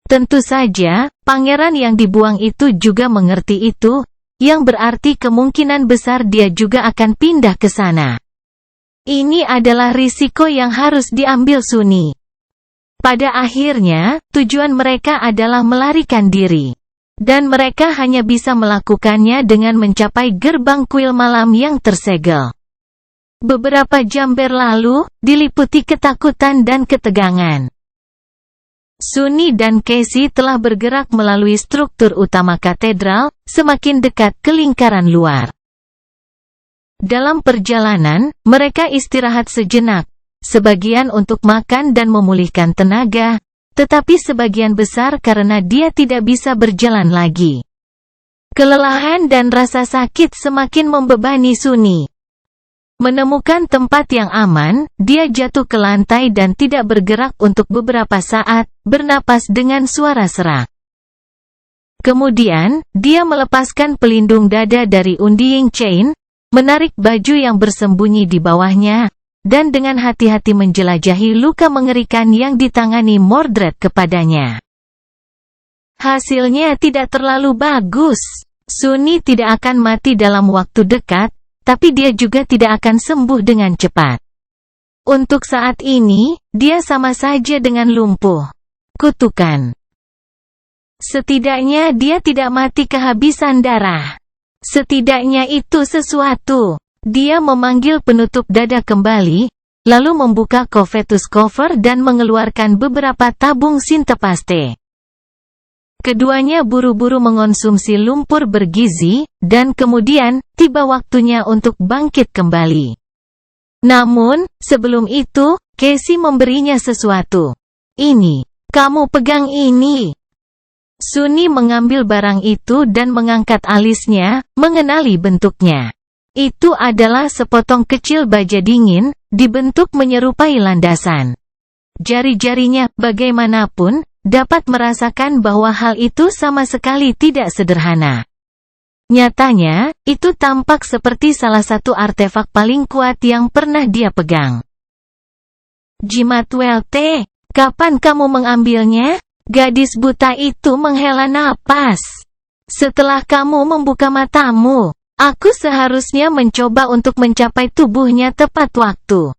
S1: Tentu saja, pangeran yang dibuang itu juga mengerti itu, yang berarti kemungkinan besar dia juga akan pindah ke sana. Ini adalah risiko yang harus diambil Sunny. Pada akhirnya, tujuan mereka adalah melarikan diri. Dan mereka hanya bisa melakukannya dengan mencapai gerbang kuil malam yang tersegel. Beberapa jam berlalu, diliputi ketakutan dan ketegangan. Sunny dan Casey telah bergerak melalui struktur utama katedral, semakin dekat ke lingkaran luar. Dalam perjalanan, mereka istirahat sejenak, sebagian untuk makan dan memulihkan tenaga, tetapi sebagian besar karena dia tidak bisa berjalan lagi. Kelelahan dan rasa sakit semakin membebani Sunny. Menemukan tempat yang aman, dia jatuh ke lantai dan tidak bergerak untuk beberapa saat, bernapas dengan suara serak. Kemudian, dia melepaskan pelindung dada dari undying chain, menarik baju yang bersembunyi di bawahnya, dan dengan hati-hati menjelajahi luka mengerikan yang ditangani Mordred kepadanya. Hasilnya tidak terlalu bagus. Sunny tidak akan mati dalam waktu dekat, tapi dia juga tidak akan sembuh dengan cepat. Untuk saat ini, dia sama saja dengan lumpuh. Kutukan. Setidaknya dia tidak mati kehabisan darah. Setidaknya itu sesuatu. Dia memanggil penutup dada kembali, lalu membuka Covetus cover dan mengeluarkan beberapa tabung sintepaste. Keduanya buru-buru mengonsumsi lumpur bergizi, dan kemudian, tiba waktunya untuk bangkit kembali. Namun, sebelum itu, Casey memberinya sesuatu. Ini. Kamu pegang ini. Sunny mengambil barang itu dan mengangkat alisnya, mengenali bentuknya. Itu adalah sepotong kecil baja dingin, dibentuk menyerupai landasan. Jari-jarinya, bagaimanapun, dapat merasakan bahwa hal itu sama sekali tidak sederhana. Nyatanya, itu tampak seperti salah satu artefak paling kuat yang pernah dia pegang. Jimat Welte, kapan kamu mengambilnya? Gadis buta itu menghela napas. Setelah kamu membuka matamu, aku seharusnya mencoba untuk mencapai tubuhnya tepat waktu.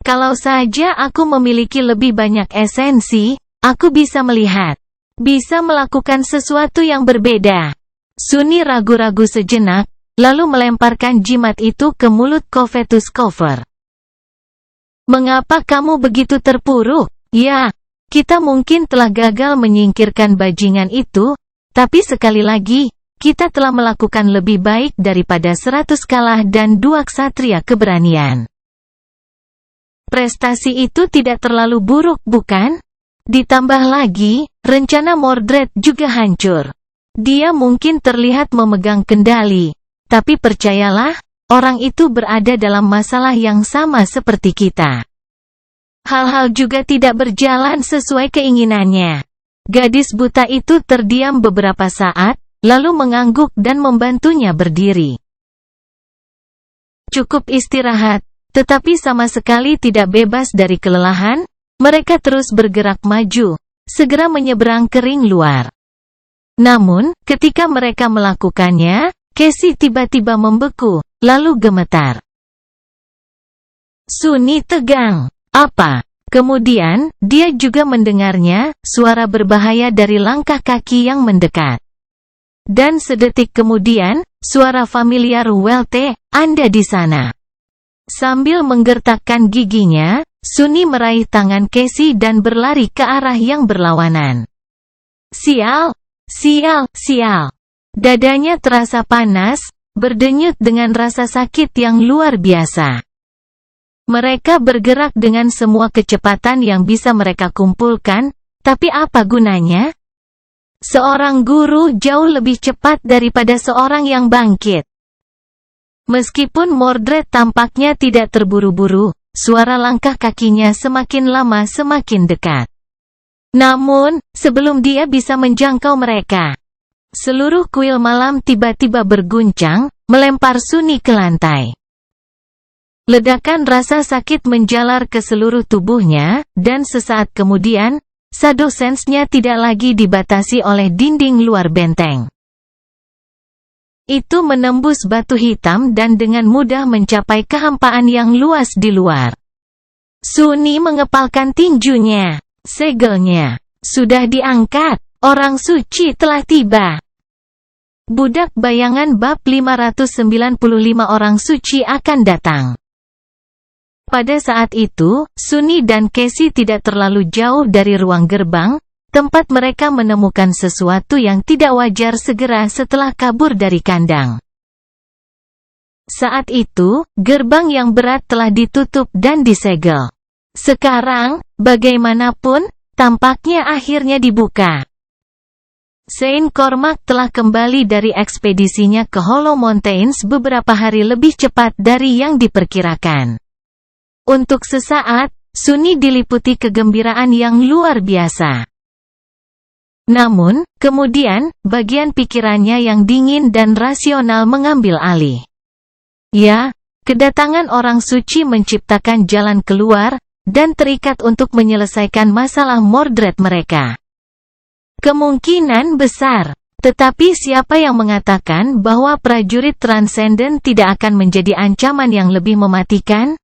S1: Kalau saja aku memiliki lebih banyak esensi, aku bisa melihat. Bisa melakukan sesuatu yang berbeda. Sunny ragu-ragu sejenak, lalu melemparkan jimat itu ke mulut Covetus cover. Mengapa kamu begitu terpuruk? Ya, kita mungkin telah gagal menyingkirkan bajingan itu, tapi sekali lagi, kita telah melakukan lebih baik daripada 100 kalah dan 2 ksatria keberanian. Prestasi itu tidak terlalu buruk, bukan? Ditambah lagi, rencana Mordred juga hancur. Dia mungkin terlihat memegang kendali, tapi percayalah, orang itu berada dalam masalah yang sama seperti kita. Hal-hal juga tidak berjalan sesuai keinginannya. Gadis buta itu terdiam beberapa saat, lalu mengangguk dan membantunya berdiri. Cukup istirahat, tetapi sama sekali tidak bebas dari kelelahan. Mereka terus bergerak maju, segera menyeberang ke ring luar. Namun, ketika mereka melakukannya, Casey tiba-tiba membeku, lalu gemetar. Sunny tegang. Apa? Kemudian, dia juga mendengarnya, suara berbahaya dari langkah kaki yang mendekat. Dan sedetik kemudian, suara familiar Welte, Anda di sana. Sambil menggertakkan giginya, Sunny meraih tangan Casey dan berlari ke arah yang berlawanan. Sial! Sial! Sial! Dadanya terasa panas, berdenyut dengan rasa sakit yang luar biasa. Mereka bergerak dengan semua kecepatan yang bisa mereka kumpulkan, tapi apa gunanya? Seorang guru jauh lebih cepat daripada seorang yang bangkit. Meskipun Mordred tampaknya tidak terburu-buru, suara langkah kakinya semakin lama semakin dekat. Namun, sebelum dia bisa menjangkau mereka, seluruh kuil malam tiba-tiba berguncang, melempar Sunni ke lantai. Ledakan rasa sakit menjalar ke seluruh tubuhnya, dan sesaat kemudian, shadow sense-nya tidak lagi dibatasi oleh dinding luar benteng. Itu menembus batu hitam dan dengan mudah mencapai kehampaan yang luas di luar. Sunni mengepalkan tinjunya. Segelnya sudah diangkat. Orang suci telah tiba. Budak bayangan bab 595 orang suci akan datang. Pada saat itu, Sunni dan Casey tidak terlalu jauh dari ruang gerbang, tempat mereka menemukan sesuatu yang tidak wajar segera setelah kabur dari kandang. Saat itu, gerbang yang berat telah ditutup dan disegel. Sekarang, bagaimanapun, tampaknya akhirnya dibuka. Saint Cormac telah kembali dari ekspedisinya ke Hollow Mountains beberapa hari lebih cepat dari yang diperkirakan. Untuk sesaat, Sunni diliputi kegembiraan yang luar biasa. Namun, kemudian, bagian pikirannya yang dingin dan rasional mengambil alih. Ya, kedatangan orang suci menciptakan jalan keluar, dan terikat untuk menyelesaikan masalah Mordred mereka. Kemungkinan besar. Tetapi siapa yang mengatakan bahwa prajurit Transcendent tidak akan menjadi ancaman yang lebih mematikan?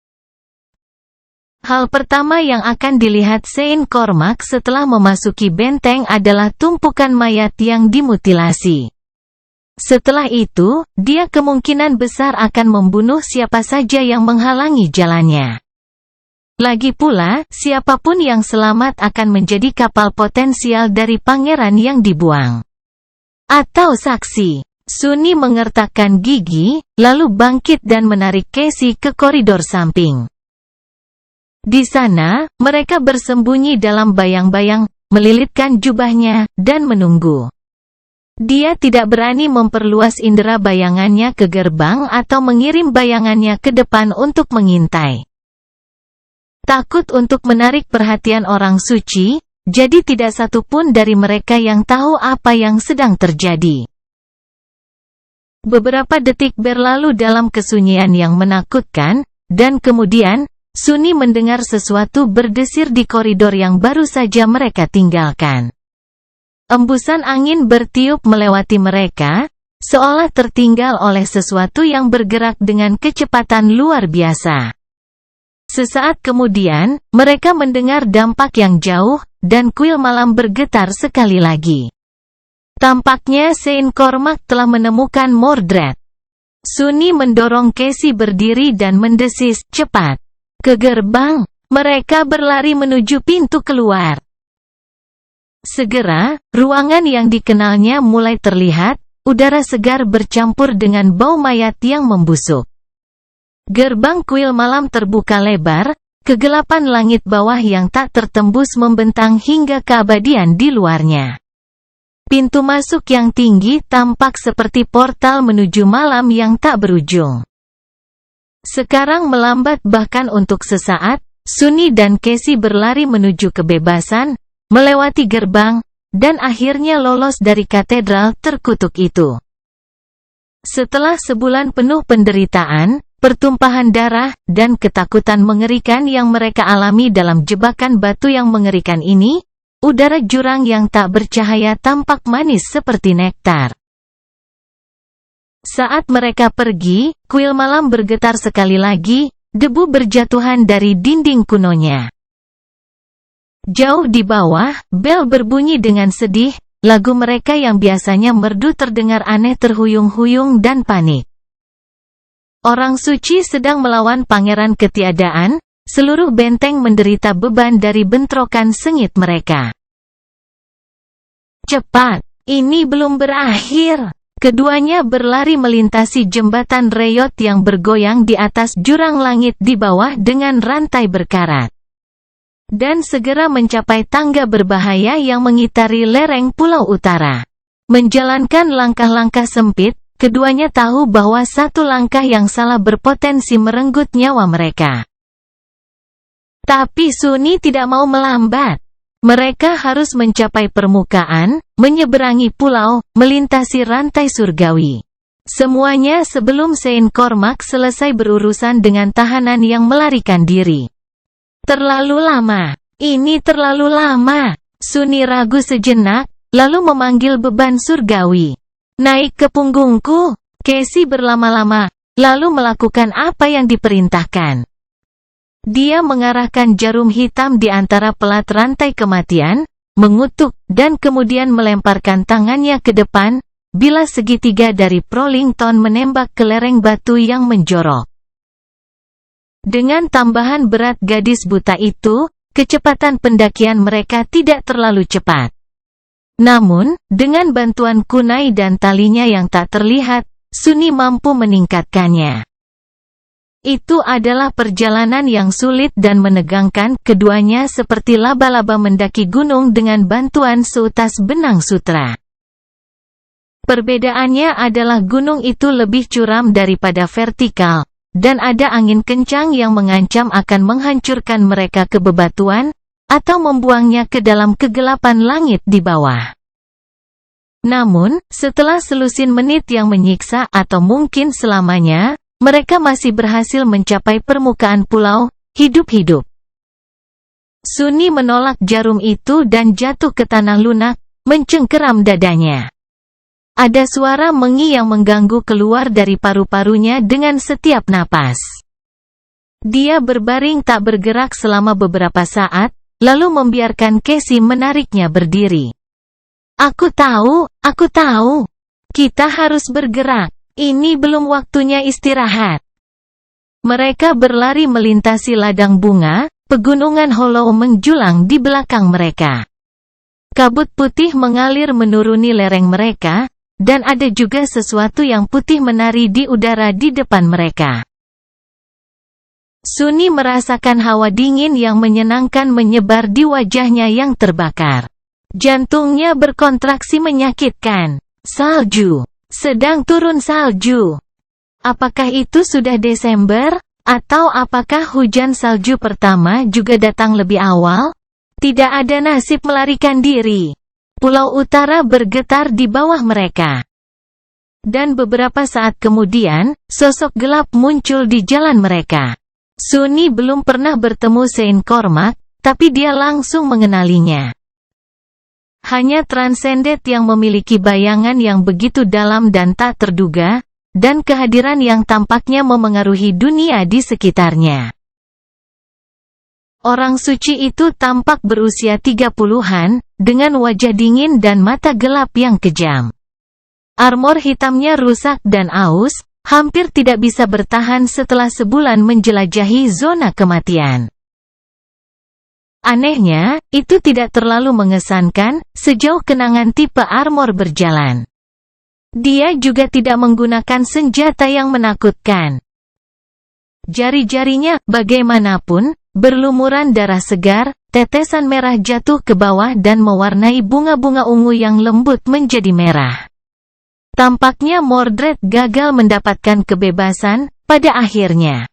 S1: Hal pertama yang akan dilihat Saint Cormac setelah memasuki benteng adalah tumpukan mayat yang dimutilasi. Setelah itu, dia kemungkinan besar akan membunuh siapa saja yang menghalangi jalannya. Lagi pula, siapapun yang selamat akan menjadi kapal potensial dari pangeran yang dibuang. Atau saksi. Sunni mengertakkan gigi, lalu bangkit dan menarik Casey ke koridor samping. Di sana, mereka bersembunyi dalam bayang-bayang, melilitkan jubahnya, dan menunggu. Dia tidak berani memperluas indera bayangannya ke gerbang atau mengirim bayangannya ke depan untuk mengintai. Takut untuk menarik perhatian orang suci, jadi tidak satu pun dari mereka yang tahu apa yang sedang terjadi. Beberapa detik berlalu dalam kesunyian yang menakutkan, dan kemudian, Sunni mendengar sesuatu berdesir di koridor yang baru saja mereka tinggalkan. Embusan angin bertiup melewati mereka, seolah tertinggal oleh sesuatu yang bergerak dengan kecepatan luar biasa. Sesaat kemudian, mereka mendengar dampak yang jauh, dan kuil malam bergetar sekali lagi. Tampaknya Saint Cormac telah menemukan Mordred. Sunni mendorong Casey berdiri dan mendesis, cepat. Ke gerbang. Mereka berlari menuju pintu keluar. Segera, ruangan yang dikenalnya mulai terlihat, udara segar bercampur dengan bau mayat yang membusuk. Gerbang kuil malam terbuka lebar, kegelapan langit bawah yang tak tertembus membentang hingga keabadian di luarnya. Pintu masuk yang tinggi tampak seperti portal menuju malam yang tak berujung. Sekarang melambat bahkan untuk sesaat, Sunni dan Casey berlari menuju kebebasan, melewati gerbang, dan akhirnya lolos dari katedral terkutuk itu. Setelah sebulan penuh penderitaan, pertumpahan darah, dan ketakutan mengerikan yang mereka alami dalam jebakan batu yang mengerikan ini, udara jurang yang tak bercahaya tampak manis seperti nektar. Saat mereka pergi, kuil malam bergetar sekali lagi, debu berjatuhan dari dinding kunonya. Jauh di bawah, bel berbunyi dengan sedih, lagu mereka yang biasanya merdu terdengar aneh terhuyung-huyung dan panik. Orang suci sedang melawan pangeran ketiadaan, seluruh benteng menderita beban dari bentrokan sengit mereka. Cepat, ini belum berakhir. Keduanya berlari melintasi jembatan reyot yang bergoyang di atas jurang langit di bawah dengan rantai berkarat. Dan segera mencapai tangga berbahaya yang mengitari lereng pulau utara. Menjalankan langkah-langkah sempit, keduanya tahu bahwa satu langkah yang salah berpotensi merenggut nyawa mereka. Tapi Sunni tidak mau melambat. Mereka harus mencapai permukaan, menyeberangi pulau, melintasi rantai surgawi. Semuanya sebelum Saint Cormac selesai berurusan dengan tahanan yang melarikan diri. Terlalu lama. Ini terlalu lama. Sunni ragu sejenak, lalu memanggil beban surgawi. Naik ke punggungku. Casey berlama-lama, lalu melakukan apa yang diperintahkan. Dia mengarahkan jarum hitam di antara pelat rantai kematian, mengutuk, dan kemudian melemparkan tangannya ke depan, bila segitiga dari Prolington menembak ke lereng batu yang menjorok. Dengan tambahan berat gadis buta itu, kecepatan pendakian mereka tidak terlalu cepat. Namun, dengan bantuan kunai dan talinya yang tak terlihat, Sunni mampu meningkatkannya. Itu adalah perjalanan yang sulit dan menegangkan, keduanya seperti laba-laba mendaki gunung dengan bantuan seutas benang sutra. Perbedaannya adalah gunung itu lebih curam daripada vertikal, dan ada angin kencang yang mengancam akan menghancurkan mereka ke bebatuan, atau membuangnya ke dalam kegelapan langit di bawah. Namun, setelah selusin menit yang menyiksa atau mungkin selamanya, mereka masih berhasil mencapai permukaan pulau, hidup-hidup. Sunni menolak jarum itu dan jatuh ke tanah lunak, mencengkeram dadanya. Ada suara mengi yang mengganggu keluar dari paru-parunya dengan setiap napas. Dia berbaring tak bergerak selama beberapa saat, lalu membiarkan Casey menariknya berdiri. Aku tahu. Kita harus bergerak. Ini belum waktunya istirahat. Mereka berlari melintasi ladang bunga, pegunungan Hollow menjulang di belakang mereka. Kabut putih mengalir menuruni lereng mereka, dan ada juga sesuatu yang putih menari di udara di depan mereka. Sunni merasakan hawa dingin yang menyenangkan menyebar di wajahnya yang terbakar. Jantungnya berkontraksi menyakitkan. Salju. Sedang turun salju. Apakah itu sudah Desember? Atau apakah hujan salju pertama juga datang lebih awal? Tidak ada nasib melarikan diri. Pulau utara bergetar di bawah mereka. Dan beberapa saat kemudian, sosok gelap muncul di jalan mereka. Sunni belum pernah bertemu Saint Cormac, tapi dia langsung mengenalinya. Hanya Transcendent yang memiliki bayangan yang begitu dalam dan tak terduga, dan kehadiran yang tampaknya memengaruhi dunia di sekitarnya. Orang suci itu tampak berusia 30-an, dengan wajah dingin dan mata gelap yang kejam. Armor hitamnya rusak dan aus, hampir tidak bisa bertahan setelah sebulan menjelajahi zona kematian. Anehnya, itu tidak terlalu mengesankan, sejauh kenangan tipe armor berjalan. Dia juga tidak menggunakan senjata yang menakutkan. Jari-jarinya, bagaimanapun, berlumuran darah segar, tetesan merah jatuh ke bawah dan mewarnai bunga-bunga ungu yang lembut menjadi merah. Tampaknya Mordred gagal mendapatkan kebebasan, pada akhirnya.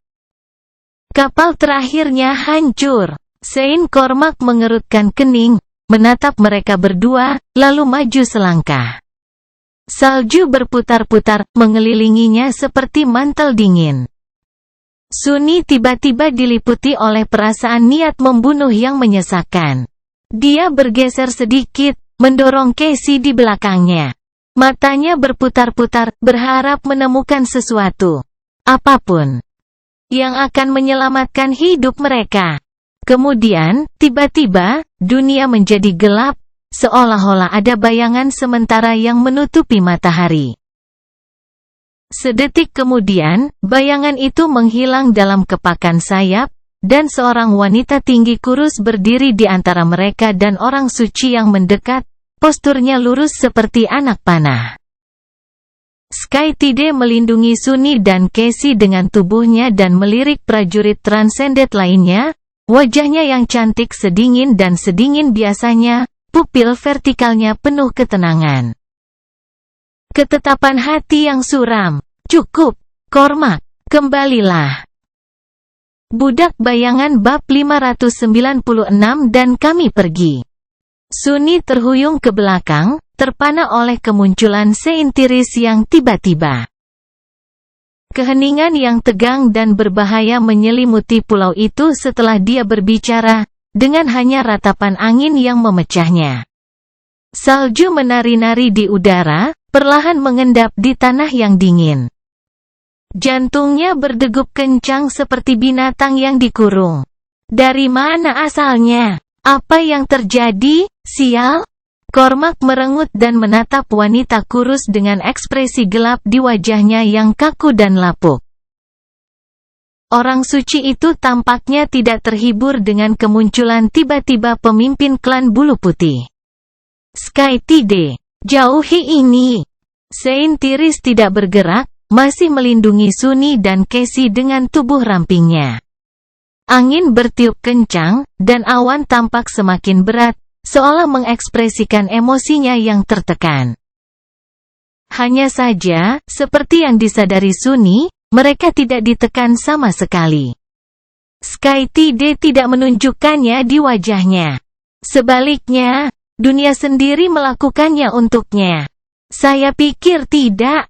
S1: Kapal terakhirnya hancur. Saint Cormac mengerutkan kening, menatap mereka berdua, lalu maju selangkah. Salju berputar-putar, mengelilinginya seperti mantel dingin. Sunni tiba-tiba diliputi oleh perasaan niat membunuh yang menyesakkan. Dia bergeser sedikit, mendorong Casey di belakangnya. Matanya berputar-putar, berharap menemukan sesuatu. Apapun yang akan menyelamatkan hidup mereka. Kemudian, tiba-tiba, dunia menjadi gelap, seolah-olah ada bayangan sementara yang menutupi matahari. Sedetik kemudian, bayangan itu menghilang dalam kepakan sayap, dan seorang wanita tinggi kurus berdiri di antara mereka dan orang suci yang mendekat, posturnya lurus seperti anak panah. Skytide melindungi Sunny dan Casey dengan tubuhnya dan melirik prajurit Transcended lainnya. Wajahnya yang cantik sedingin dan sedingin biasanya, pupil vertikalnya penuh ketenangan. Ketetapan hati yang suram. Cukup, Cormac, kembalilah. Budak Bayangan bab 596 dan kami pergi. Sunny terhuyung ke belakang, terpana oleh kemunculan Seintiris yang tiba-tiba. Keheningan yang tegang dan berbahaya menyelimuti pulau itu setelah dia berbicara, dengan hanya ratapan angin yang memecahnya. Salju menari-nari di udara, perlahan mengendap di tanah yang dingin. Jantungnya berdegup kencang seperti binatang yang dikurung. Dari mana asalnya? Apa yang terjadi, sial? Cormac merengut dan menatap wanita kurus dengan ekspresi gelap di wajahnya yang kaku dan lapuk. Orang suci itu tampaknya tidak terhibur dengan kemunculan tiba-tiba pemimpin klan bulu putih. Skytide, jauhi ini. Seintiris tidak bergerak, masih melindungi Sunny dan Casey dengan tubuh rampingnya. Angin bertiup kencang, dan awan tampak semakin berat, seolah mengekspresikan emosinya yang tertekan. Hanya saja, seperti yang disadari Sunny, mereka tidak ditekan sama sekali. Skytide tidak menunjukkannya di wajahnya. Sebaliknya, dunia sendiri melakukannya untuknya. Saya pikir tidak.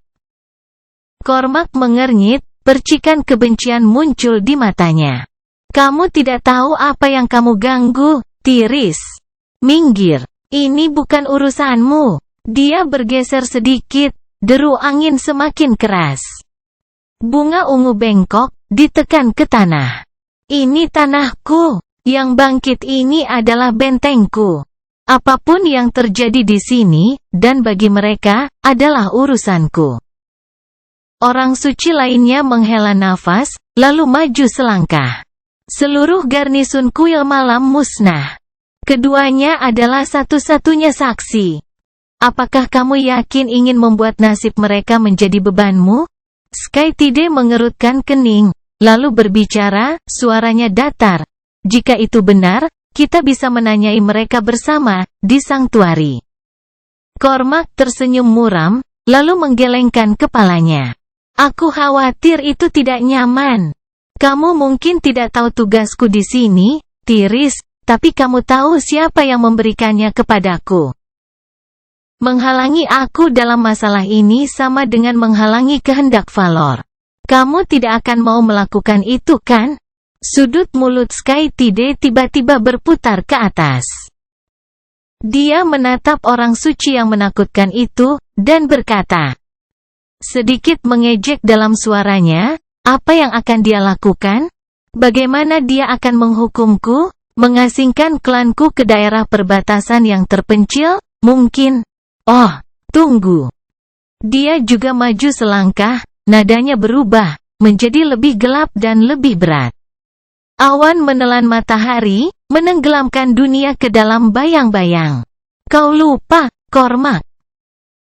S1: Cormac mengernyit, percikan kebencian muncul di matanya. Kamu tidak tahu apa yang kamu ganggu, Tiris. Minggir, ini bukan urusanmu. Dia bergeser sedikit, deru angin semakin keras. Bunga ungu bengkok, ditekan ke tanah. Ini tanahku, yang bangkit ini adalah bentengku. Apapun yang terjadi di sini, dan bagi mereka, adalah urusanku. Orang suci lainnya menghela nafas, lalu maju selangkah. Seluruh garnisun kuil malam musnah. Keduanya adalah satu-satunya saksi. Apakah kamu yakin ingin membuat nasib mereka menjadi bebanmu? Skytide mengerutkan kening, lalu berbicara, suaranya datar. Jika itu benar, kita bisa menanyai mereka bersama, di Sanktuari. Cormac tersenyum muram, lalu menggelengkan kepalanya. Aku khawatir itu tidak nyaman. Kamu mungkin tidak tahu tugasku di sini, Tiris. Tapi kamu tahu siapa yang memberikannya kepadaku. Menghalangi aku dalam masalah ini sama dengan menghalangi kehendak Valor. Kamu tidak akan mau melakukan itu kan? Sudut mulut Skytide tiba-tiba berputar ke atas. Dia menatap orang suci yang menakutkan itu, dan berkata, sedikit mengejek dalam suaranya, apa yang akan dia lakukan? Bagaimana dia akan menghukumku? Mengasingkan klanku ke daerah perbatasan yang terpencil? Mungkin. Oh, tunggu. Dia juga maju selangkah, nadanya berubah, menjadi lebih gelap dan lebih berat. Awan menelan matahari, menenggelamkan dunia ke dalam bayang-bayang. Kau lupa, Cormac.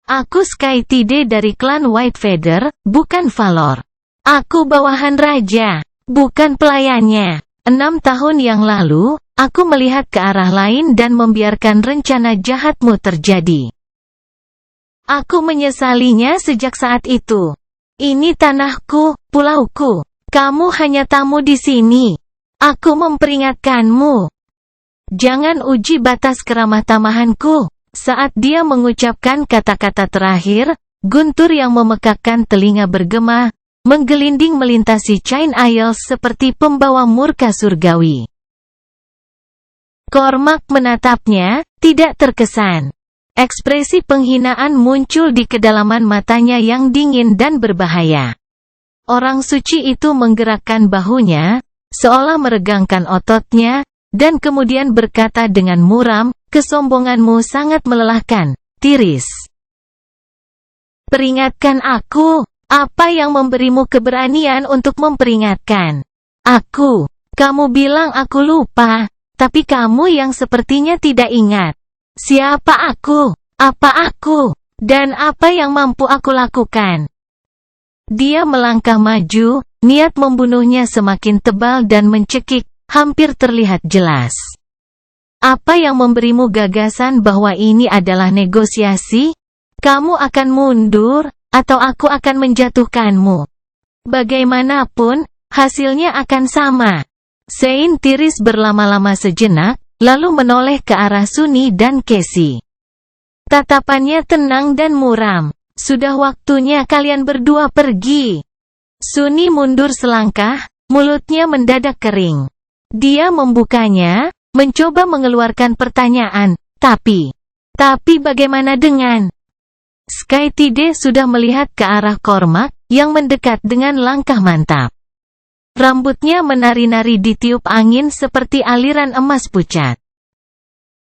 S1: Aku Skytide dari klan White Feather, bukan Valor. Aku bawahan raja, bukan pelayannya. 6 tahun yang lalu, aku melihat ke arah lain dan membiarkan rencana jahatmu terjadi. Aku menyesalinya sejak saat itu. Ini tanahku, pulauku. Kamu hanya tamu di sini. Aku memperingatkanmu. Jangan uji batas keramah tamahanku. Saat dia mengucapkan kata-kata terakhir, guntur yang memekakkan telinga bergema, menggelinding melintasi Chain Isles seperti pembawa murka surgawi. Cormac menatapnya, tidak terkesan. Ekspresi penghinaan muncul di kedalaman matanya yang dingin dan berbahaya. Orang suci itu menggerakkan bahunya, seolah meregangkan ototnya, dan kemudian berkata dengan muram, kesombonganmu sangat melelahkan, Tiris. Peringatkan aku. Apa yang memberimu keberanian untuk memperingatkan? Aku. Kamu bilang aku lupa, tapi kamu yang sepertinya tidak ingat. Siapa aku? Apa aku? Dan apa yang mampu aku lakukan? Dia melangkah maju, niat membunuhnya semakin tebal dan mencekik, hampir terlihat jelas. Apa yang memberimu gagasan bahwa ini adalah negosiasi? Kamu akan mundur, atau aku akan menjatuhkanmu. Bagaimanapun, hasilnya akan sama. Sein tiris berlama-lama sejenak, lalu menoleh ke arah Sunny dan Casey. Tatapannya tenang dan muram. Sudah waktunya kalian berdua pergi. Sunny mundur selangkah, mulutnya mendadak kering. Dia membukanya, mencoba mengeluarkan pertanyaan, tapi bagaimana dengan? Skytide sudah melihat ke arah Cormac, yang mendekat dengan langkah mantap. Rambutnya menari-nari ditiup angin seperti aliran emas pucat.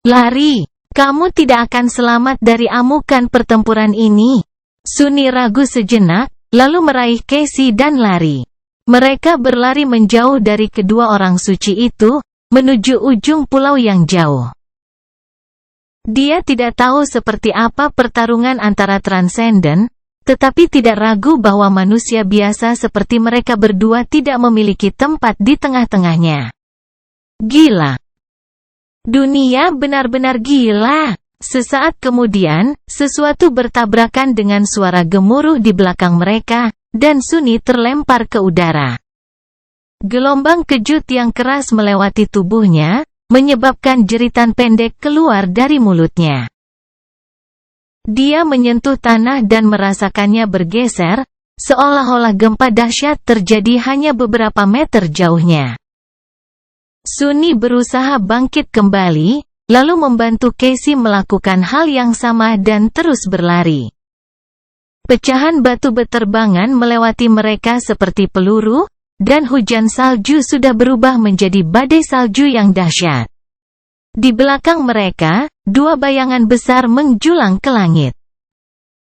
S1: Lari! Kamu tidak akan selamat dari amukan pertempuran ini. Sunny ragu sejenak, lalu meraih Casey dan lari. Mereka berlari menjauh dari kedua orang suci itu, menuju ujung pulau yang jauh. Dia tidak tahu seperti apa pertarungan antara Transcendent, tetapi tidak ragu bahwa manusia biasa seperti mereka berdua tidak memiliki tempat di tengah-tengahnya. Gila! Dunia benar-benar gila. Sesaat kemudian, sesuatu bertabrakan dengan suara gemuruh di belakang mereka, dan Sunny terlempar ke udara. Gelombang kejut yang keras melewati tubuhnya, menyebabkan jeritan pendek keluar dari mulutnya. Dia menyentuh tanah dan merasakannya bergeser, seolah-olah gempa dahsyat terjadi hanya beberapa meter jauhnya. Sunny berusaha bangkit kembali, lalu membantu Casey melakukan hal yang sama dan terus berlari. Pecahan batu beterbangan melewati mereka seperti peluru, dan hujan salju sudah berubah menjadi badai salju yang dahsyat. Di belakang mereka, dua bayangan besar menjulang ke langit.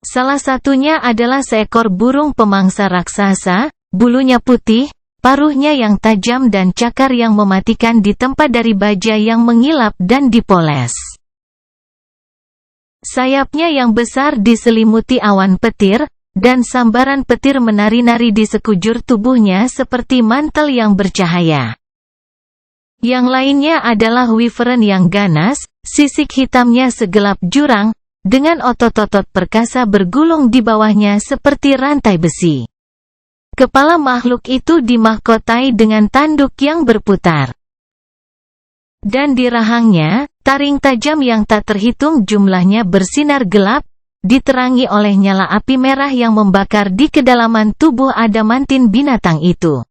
S1: Salah satunya adalah seekor burung pemangsa raksasa, bulunya putih, paruhnya yang tajam dan cakar yang mematikan ditempa dari baja yang mengilap dan dipoles. Sayapnya yang besar diselimuti awan petir, dan sambaran petir menari-nari di sekujur tubuhnya seperti mantel yang bercahaya. Yang lainnya adalah wyvern yang ganas, sisik hitamnya segelap jurang, dengan otot-otot perkasa bergulung di bawahnya seperti rantai besi. Kepala makhluk itu dimahkotai dengan tanduk yang berputar. Dan di rahangnya, taring tajam yang tak terhitung jumlahnya bersinar gelap, diterangi oleh nyala api merah yang membakar di kedalaman tubuh adamantin binatang itu.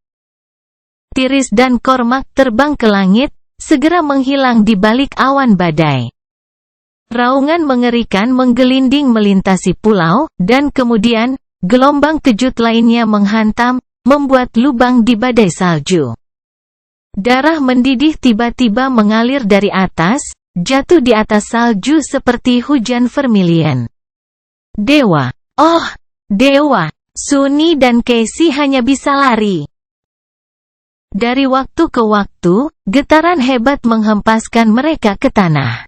S1: Tiris dan Cormac terbang ke langit, segera menghilang di balik awan badai. Raungan mengerikan menggelinding melintasi pulau, dan kemudian, gelombang kejut lainnya menghantam, membuat lubang di badai salju. Darah mendidih tiba-tiba mengalir dari atas, jatuh di atas salju seperti hujan vermilion. Dewa! Oh, dewa! Sunny dan Casey hanya bisa lari. Dari waktu ke waktu, getaran hebat menghempaskan mereka ke tanah.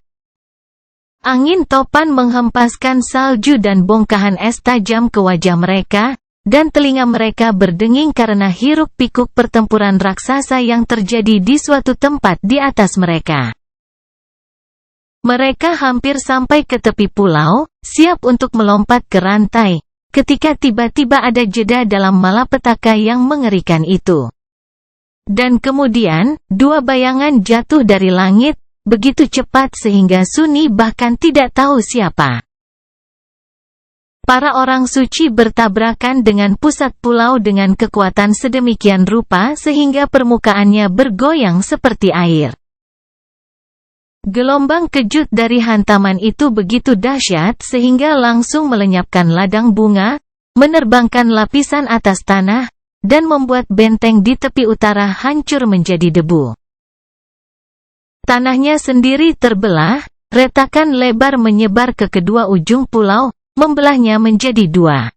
S1: Angin topan menghempaskan salju dan bongkahan es tajam ke wajah mereka, dan telinga mereka berdenging karena hiruk-pikuk pertempuran raksasa yang terjadi di suatu tempat di atas mereka. Mereka hampir sampai ke tepi pulau, siap untuk melompat ke rantai, ketika tiba-tiba ada jeda dalam malapetaka yang mengerikan itu. Dan kemudian, dua bayangan jatuh dari langit, begitu cepat sehingga Sunny bahkan tidak tahu siapa. Para orang suci bertabrakan dengan pusat pulau dengan kekuatan sedemikian rupa sehingga permukaannya bergoyang seperti air. Gelombang kejut dari hantaman itu begitu dahsyat sehingga langsung melenyapkan ladang bunga, menerbangkan lapisan atas tanah, dan membuat benteng di tepi utara hancur menjadi debu. Tanahnya sendiri terbelah, retakan lebar menyebar ke kedua ujung pulau, membelahnya menjadi dua.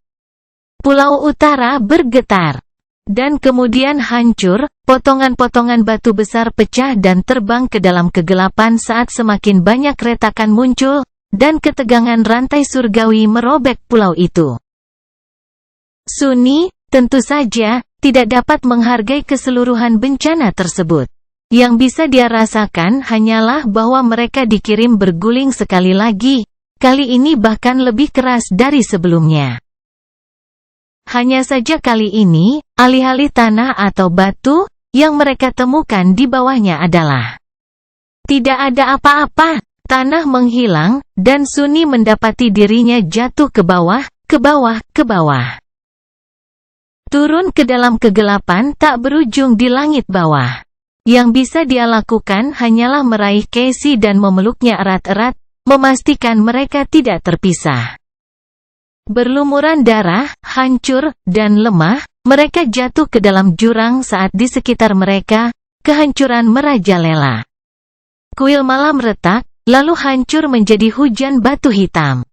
S1: Pulau utara bergetar. Dan kemudian hancur, potongan-potongan batu besar pecah dan terbang ke dalam kegelapan saat semakin banyak retakan muncul, dan ketegangan rantai surgawi merobek pulau itu. Sunni, tentu saja, tidak dapat menghargai keseluruhan bencana tersebut. Yang bisa dia rasakan hanyalah bahwa mereka dikirim berguling sekali lagi, kali ini bahkan lebih keras dari sebelumnya. Hanya saja kali ini, alih-alih tanah atau batu, yang mereka temukan di bawahnya adalah tidak ada apa-apa. Tanah menghilang, dan Sunni mendapati dirinya jatuh ke bawah, ke bawah, ke bawah. Turun ke dalam kegelapan tak berujung di langit bawah. Yang bisa dia lakukan hanyalah meraih Casey dan memeluknya erat-erat, memastikan mereka tidak terpisah. Berlumuran darah, hancur, dan lemah, mereka jatuh ke dalam jurang saat di sekitar mereka, kehancuran merajalela. Kuil malam retak, lalu hancur menjadi hujan batu hitam.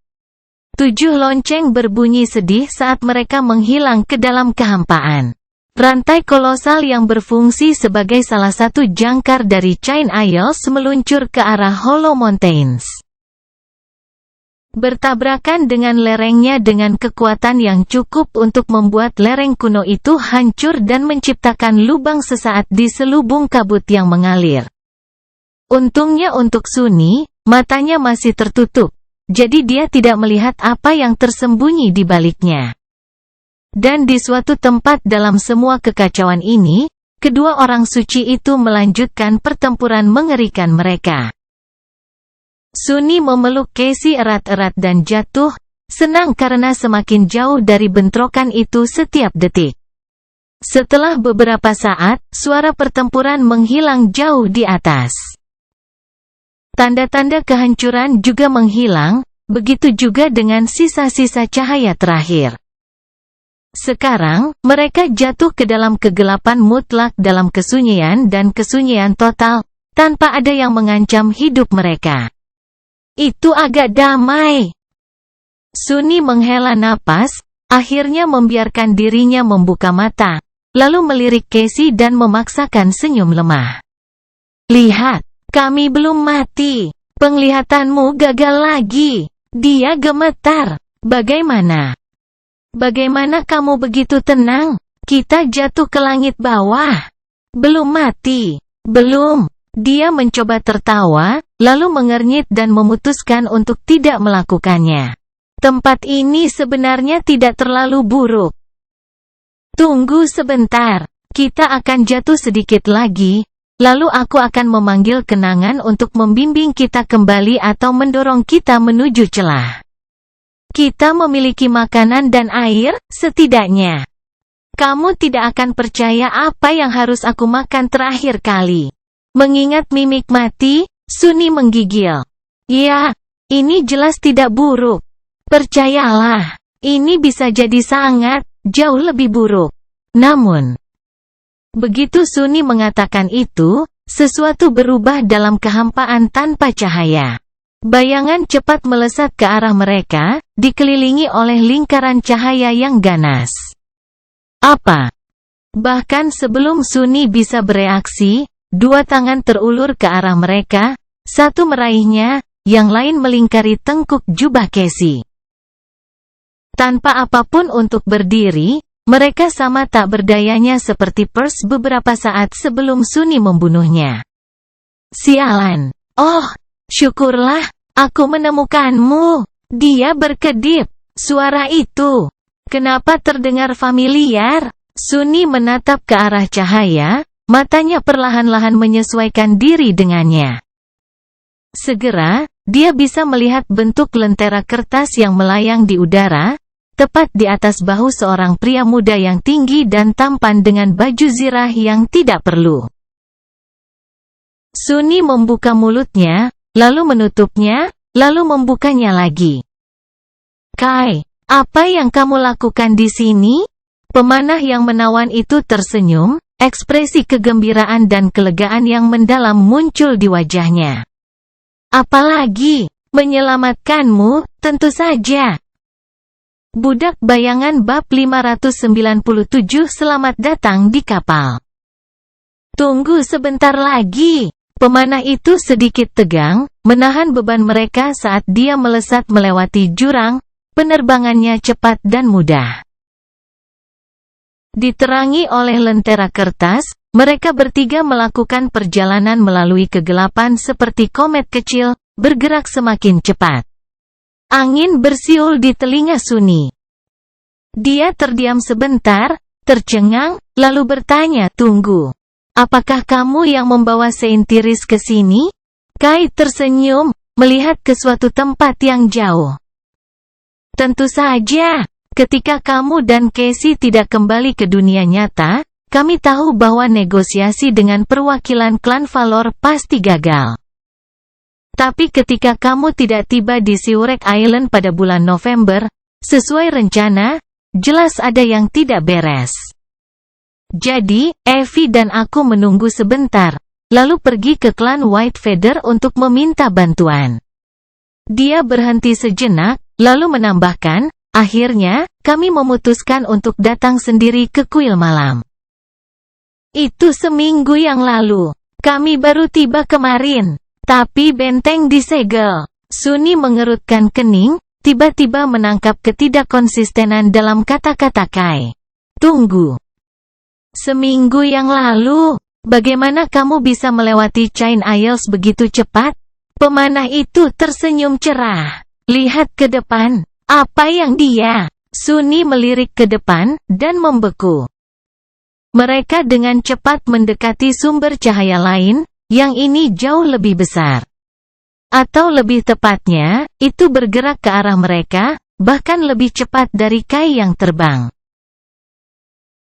S1: 7 lonceng berbunyi sedih saat mereka menghilang ke dalam kehampaan. Rantai kolosal yang berfungsi sebagai salah satu jangkar dari Chain Isles meluncur ke arah Hollow Mountains. Bertabrakan dengan lerengnya dengan kekuatan yang cukup untuk membuat lereng kuno itu hancur dan menciptakan lubang sesaat di selubung kabut yang mengalir. Untungnya untuk Sunni, matanya masih tertutup, jadi dia tidak melihat apa yang tersembunyi di baliknya. Dan di suatu tempat dalam semua kekacauan ini, kedua orang suci itu melanjutkan pertempuran mengerikan mereka. Sunni memeluk Casey erat-erat dan jatuh, senang karena semakin jauh dari bentrokan itu setiap detik. Setelah beberapa saat, suara pertempuran menghilang jauh di atas. Tanda-tanda kehancuran juga menghilang, begitu juga dengan sisa-sisa cahaya terakhir. Sekarang, mereka jatuh ke dalam kegelapan mutlak dalam kesunyian dan kesunyian total, tanpa ada yang mengancam hidup mereka. Itu agak damai. Sunni menghela napas, akhirnya membiarkan dirinya membuka mata, lalu melirik Casey dan memaksakan senyum lemah. Lihat, kami belum mati. Penglihatanmu gagal lagi. Dia gemetar. Bagaimana? Bagaimana kamu begitu tenang? Kita jatuh ke langit bawah. Belum mati. Belum. Dia mencoba tertawa, lalu mengernyit dan memutuskan untuk tidak melakukannya. Tempat ini sebenarnya tidak terlalu buruk. Tunggu sebentar. Kita akan jatuh sedikit lagi, lalu aku akan memanggil kenangan untuk membimbing kita kembali atau mendorong kita menuju celah. Kita memiliki makanan dan air, setidaknya. Kamu tidak akan percaya apa yang harus aku makan terakhir kali. Mengingat mimik mati, Sunni menggigil. Ya, ini jelas tidak buruk. Percayalah, ini bisa jadi sangat, jauh lebih buruk. Namun, begitu Sunni mengatakan itu, sesuatu berubah dalam kehampaan tanpa cahaya. Bayangan cepat melesat ke arah mereka, dikelilingi oleh lingkaran cahaya yang ganas. Apa? Bahkan sebelum Sunni bisa bereaksi, 2 tangan terulur ke arah mereka, satu meraihnya, yang lain melingkari tengkuk jubah Casey. Tanpa apapun untuk berdiri, mereka sama tak berdayanya seperti Percy beberapa saat sebelum Sunni membunuhnya. Sialan. Oh, syukurlah, aku menemukanmu. Dia berkedip. Suara itu. Kenapa terdengar familiar? Sunni menatap ke arah cahaya, matanya perlahan-lahan menyesuaikan diri dengannya. Segera, dia bisa melihat bentuk lentera kertas yang melayang di udara, tepat di atas bahu seorang pria muda yang tinggi dan tampan dengan baju zirah yang tidak perlu. Sunni membuka mulutnya, lalu menutupnya, lalu membukanya lagi. Kai, apa yang kamu lakukan di sini? Pemanah yang menawan itu tersenyum, ekspresi kegembiraan dan kelegaan yang mendalam muncul di wajahnya. Apalagi, menyelamatkanmu, tentu saja. Budak Bayangan bab 597 Selamat datang di kapal. Tunggu sebentar lagi. Pemanah itu sedikit tegang, menahan beban mereka saat dia melesat melewati jurang. Penerbangannya cepat dan mudah. Diterangi oleh lentera kertas, mereka bertiga melakukan perjalanan melalui kegelapan seperti komet kecil, bergerak semakin cepat. Angin bersiul di telinga Sunny. Dia terdiam sebentar, tercengang, lalu bertanya, "Tunggu. Apakah kamu yang membawa Saintiris ke sini?" Kai tersenyum, melihat ke suatu tempat yang jauh. "Tentu saja. Ketika kamu dan Casey tidak kembali ke dunia nyata, kami tahu bahwa negosiasi dengan perwakilan klan Valor pasti gagal. Tapi ketika kamu tidak tiba di Siurek Island pada bulan November, sesuai rencana, jelas ada yang tidak beres. Jadi, Evie dan aku menunggu sebentar, lalu pergi ke klan White Feather untuk meminta bantuan." Dia berhenti sejenak, lalu menambahkan, "Akhirnya, kami memutuskan untuk datang sendiri ke kuil malam. Itu seminggu yang lalu. Kami baru tiba kemarin. Tapi benteng disegel." Sunny mengerutkan kening, tiba-tiba menangkap ketidakkonsistenan dalam kata-kata Kai. "Tunggu. Seminggu yang lalu? Bagaimana kamu bisa melewati Chain Isles begitu cepat?" Pemanah itu tersenyum cerah. "Lihat ke depan. Apa yang dia?" Sunny melirik ke depan, dan membeku. Mereka dengan cepat mendekati sumber cahaya lain, yang ini jauh lebih besar. Atau lebih tepatnya, itu bergerak ke arah mereka, bahkan lebih cepat dari Kai yang terbang.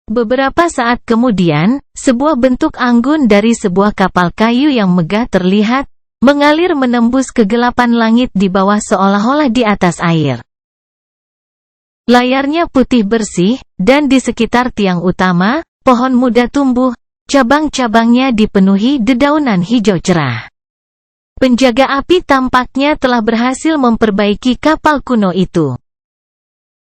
S1: Beberapa saat kemudian, sebuah bentuk anggun dari sebuah kapal kayu yang megah terlihat, mengalir menembus kegelapan langit di bawah seolah-olah di atas air. Layarnya putih bersih, dan di sekitar tiang utama, pohon muda tumbuh, cabang-cabangnya dipenuhi dedaunan hijau cerah. Penjaga api tampaknya telah berhasil memperbaiki kapal kuno itu.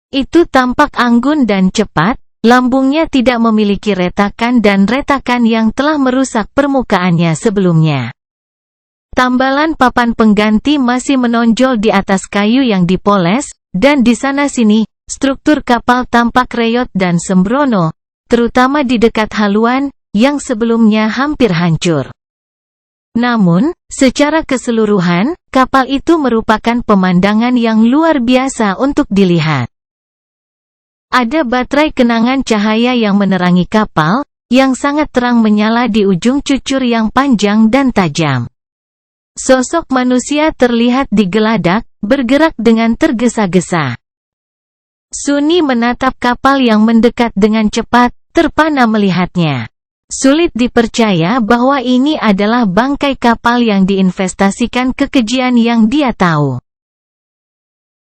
S1: Itu tampak anggun dan cepat, lambungnya tidak memiliki retakan dan retakan yang telah merusak permukaannya sebelumnya. Tambalan papan pengganti masih menonjol di atas kayu yang dipoles, dan di sana-sini, struktur kapal tampak reyot dan sembrono, terutama di dekat haluan, yang sebelumnya hampir hancur. Namun, secara keseluruhan, kapal itu merupakan pemandangan yang luar biasa untuk dilihat. Ada baterai kenangan cahaya yang menerangi kapal, yang sangat terang menyala di ujung cucur yang panjang dan tajam. Sosok manusia terlihat di geladak, bergerak dengan tergesa-gesa. Sunny menatap kapal yang mendekat dengan cepat, terpana melihatnya. Sulit dipercaya bahwa ini adalah bangkai kapal yang diinvestasikan ke kekejian yang dia tahu.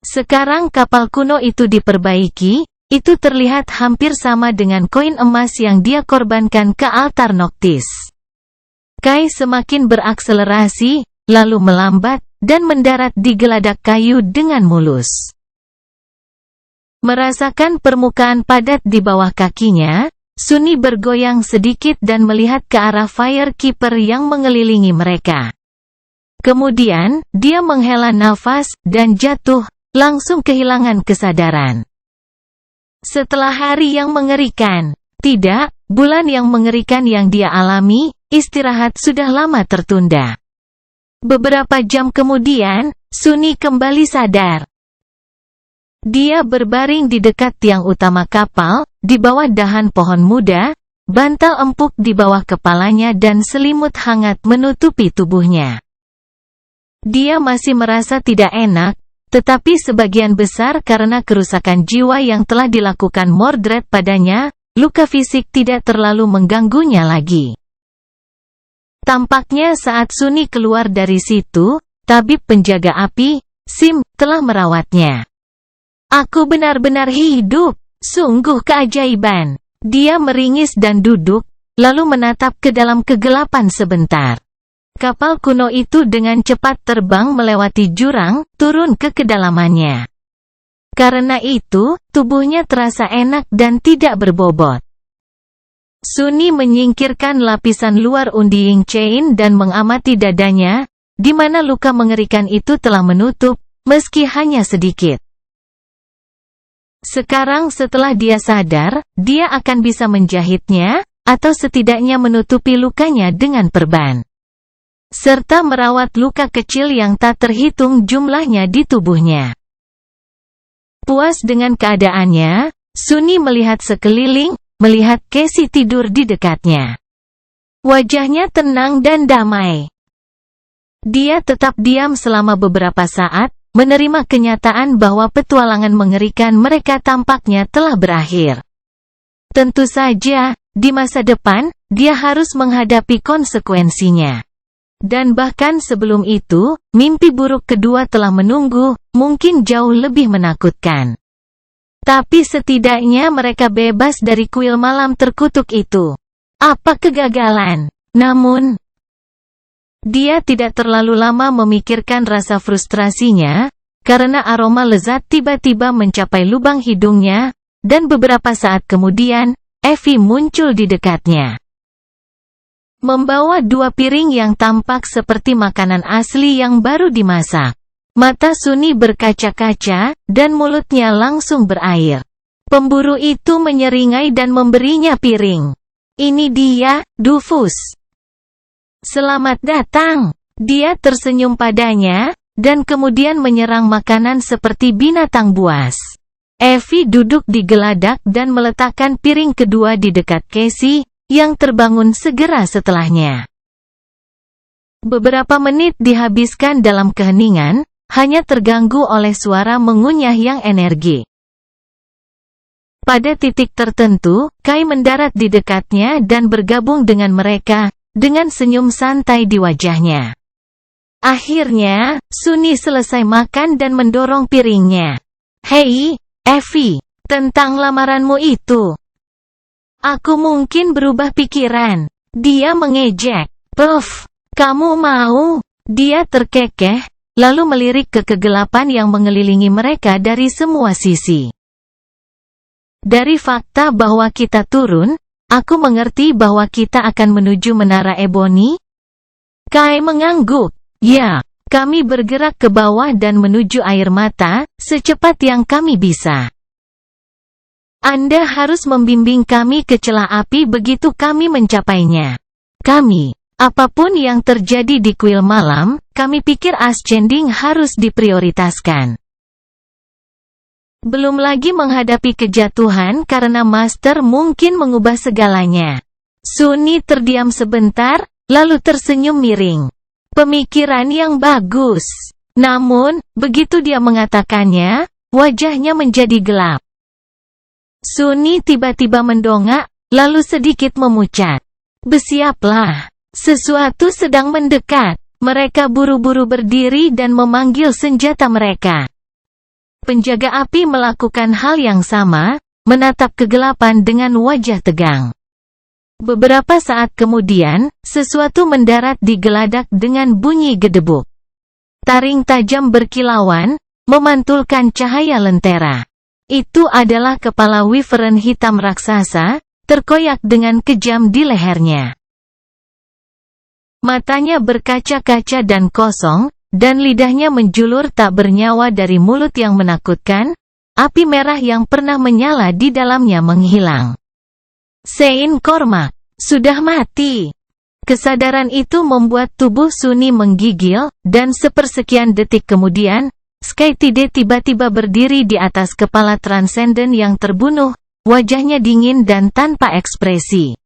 S1: Sekarang kapal kuno itu diperbaiki, itu terlihat hampir sama dengan koin emas yang dia korbankan ke altar Noctis. Kai semakin berakselerasi, lalu melambat, dan mendarat di geladak kayu dengan mulus. Merasakan permukaan padat di bawah kakinya, Sunny bergoyang sedikit dan melihat ke arah Firekeeper yang mengelilingi mereka. Kemudian, dia menghela nafas, dan jatuh, langsung kehilangan kesadaran. Setelah hari yang mengerikan, tidak, bulan yang mengerikan yang dia alami, istirahat sudah lama tertunda. Beberapa jam kemudian, Sunny kembali sadar. Dia berbaring di dekat tiang utama kapal, di bawah dahan pohon muda, bantal empuk di bawah kepalanya dan selimut hangat menutupi tubuhnya. Dia masih merasa tidak enak, tetapi sebagian besar karena kerusakan jiwa yang telah dilakukan Mordred padanya, luka fisik tidak terlalu mengganggunya lagi. Tampaknya saat Sunny keluar dari situ, tabib penjaga api, Sim, telah merawatnya. "Aku benar-benar hidup, sungguh keajaiban." Dia meringis dan duduk, lalu menatap ke dalam kegelapan sebentar. Kapal kuno itu dengan cepat terbang melewati jurang, turun ke kedalamannya. Karena itu, tubuhnya terasa enak dan tidak berbobot. Suni menyingkirkan lapisan luar undying chain dan mengamati dadanya, di mana luka mengerikan itu telah menutup, meski hanya sedikit. Sekarang setelah dia sadar, dia akan bisa menjahitnya, atau setidaknya menutupi lukanya dengan perban. Serta merawat luka kecil yang tak terhitung jumlahnya di tubuhnya. Puas dengan keadaannya, Suni melihat sekeliling, melihat Casey tidur di dekatnya. Wajahnya tenang dan damai. Dia tetap diam selama beberapa saat, menerima kenyataan bahwa petualangan mengerikan mereka tampaknya telah berakhir. Tentu saja, di masa depan, dia harus menghadapi konsekuensinya. Dan bahkan sebelum itu, mimpi buruk kedua telah menunggu, mungkin jauh lebih menakutkan. Tapi setidaknya mereka bebas dari kuil malam terkutuk itu. Apa kegagalan? Namun, dia tidak terlalu lama memikirkan rasa frustrasinya, karena aroma lezat tiba-tiba mencapai lubang hidungnya, dan beberapa saat kemudian, Effie muncul di dekatnya. Membawa 2 piring yang tampak seperti makanan asli yang baru dimasak. Mata Suni berkaca-kaca, dan mulutnya langsung berair. Pemburu itu menyeringai dan memberinya piring. Ini dia, Dufus. Selamat datang. Dia tersenyum padanya, dan kemudian menyerang makanan seperti binatang buas. Effie duduk di geladak dan meletakkan piring kedua di dekat Casey, yang terbangun segera setelahnya. Beberapa menit dihabiskan dalam keheningan, hanya terganggu oleh suara mengunyah yang energi. Pada titik tertentu, Kai mendarat di dekatnya dan bergabung dengan mereka, dengan senyum santai di wajahnya. Akhirnya, Suni selesai makan dan mendorong piringnya. Hei, Effie, tentang lamaranmu itu. Aku mungkin berubah pikiran. Dia mengejek. Puff, kamu mau? Dia terkekeh, lalu melirik ke kegelapan yang mengelilingi mereka dari semua sisi. Dari fakta bahwa kita turun, aku mengerti bahwa kita akan menuju Menara Ebony. Kai mengangguk. Ya, kami bergerak ke bawah dan menuju air mata, secepat yang kami bisa. Anda harus membimbing kami ke celah api begitu kami mencapainya. Apapun yang terjadi di kuil malam, kami pikir ascending harus diprioritaskan. Belum lagi menghadapi kejatuhan karena Master mungkin mengubah segalanya. Suni terdiam sebentar, lalu tersenyum miring. Pemikiran yang bagus. Namun, begitu dia mengatakannya, wajahnya menjadi gelap. Suni tiba-tiba mendongak, lalu sedikit memucat. Bersiaplah. Sesuatu sedang mendekat. Mereka buru-buru berdiri dan memanggil senjata mereka. Penjaga api melakukan hal yang sama, menatap kegelapan dengan wajah tegang. Beberapa saat kemudian, sesuatu mendarat di geladak dengan bunyi gedebuk. Taring tajam berkilauan, memantulkan cahaya lentera. Itu adalah kepala wyvern hitam raksasa, terkoyak dengan kejam di lehernya. Matanya berkaca-kaca dan kosong, dan lidahnya menjulur tak bernyawa dari mulut yang menakutkan, api merah yang pernah menyala di dalamnya menghilang. Sein Cormac, sudah mati. Kesadaran itu membuat tubuh Suni menggigil, dan sepersekian detik kemudian, Skytide tiba-tiba berdiri di atas kepala Transcendent yang terbunuh, wajahnya dingin dan tanpa ekspresi.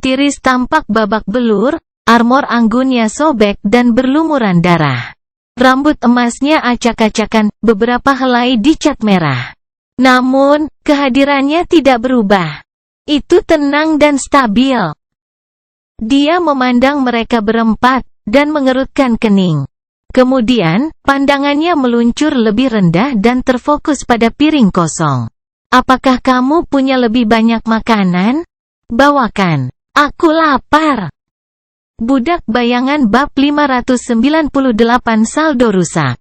S1: Tiris tampak babak belur, armor anggunnya sobek dan berlumuran darah. Rambut emasnya acak-acakan, beberapa helai dicat merah. Namun, kehadirannya tidak berubah. Itu tenang dan stabil. Dia memandang mereka berempat, dan mengerutkan kening. Kemudian, pandangannya meluncur lebih rendah dan terfokus pada piring kosong. Apakah kamu punya lebih banyak makanan? Bawakan. Aku lapar. Budak Bayangan bab 598 saldo rusak.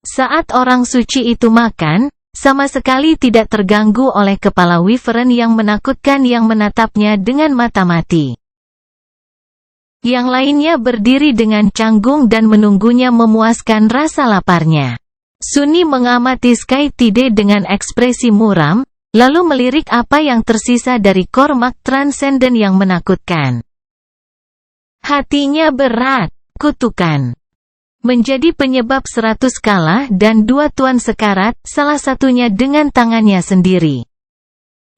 S1: Saat orang suci itu makan, sama sekali tidak terganggu oleh kepala Wyvern yang menakutkan yang menatapnya dengan mata mati. Yang lainnya berdiri dengan canggung dan menunggunya memuaskan rasa laparnya. Sunny mengamati Skytide dengan ekspresi muram, lalu melirik apa yang tersisa dari Cormac Transcendent yang menakutkan. Hatinya berat, kutukan. Menjadi penyebab 100 kalah dan 2 tuan sekarat, salah satunya dengan tangannya sendiri.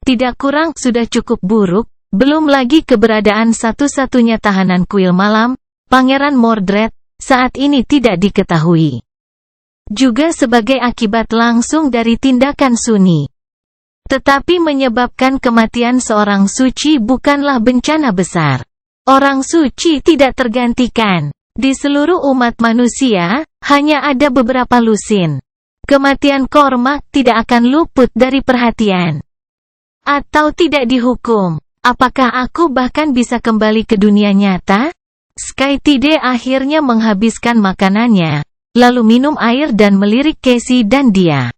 S1: Tidak kurang, sudah cukup buruk. Belum lagi keberadaan satu-satunya tahanan kuil malam, Pangeran Mordred, saat ini tidak diketahui. Juga sebagai akibat langsung dari tindakan Sunny. Tetapi menyebabkan kematian seorang suci bukanlah bencana besar. Orang suci tidak tergantikan. Di seluruh umat manusia, hanya ada beberapa lusin. Kematian Cormac tidak akan luput dari perhatian. Atau tidak dihukum. Apakah aku bahkan bisa kembali ke dunia nyata? Skytide akhirnya menghabiskan makanannya, lalu minum air dan melirik Casey dan dia.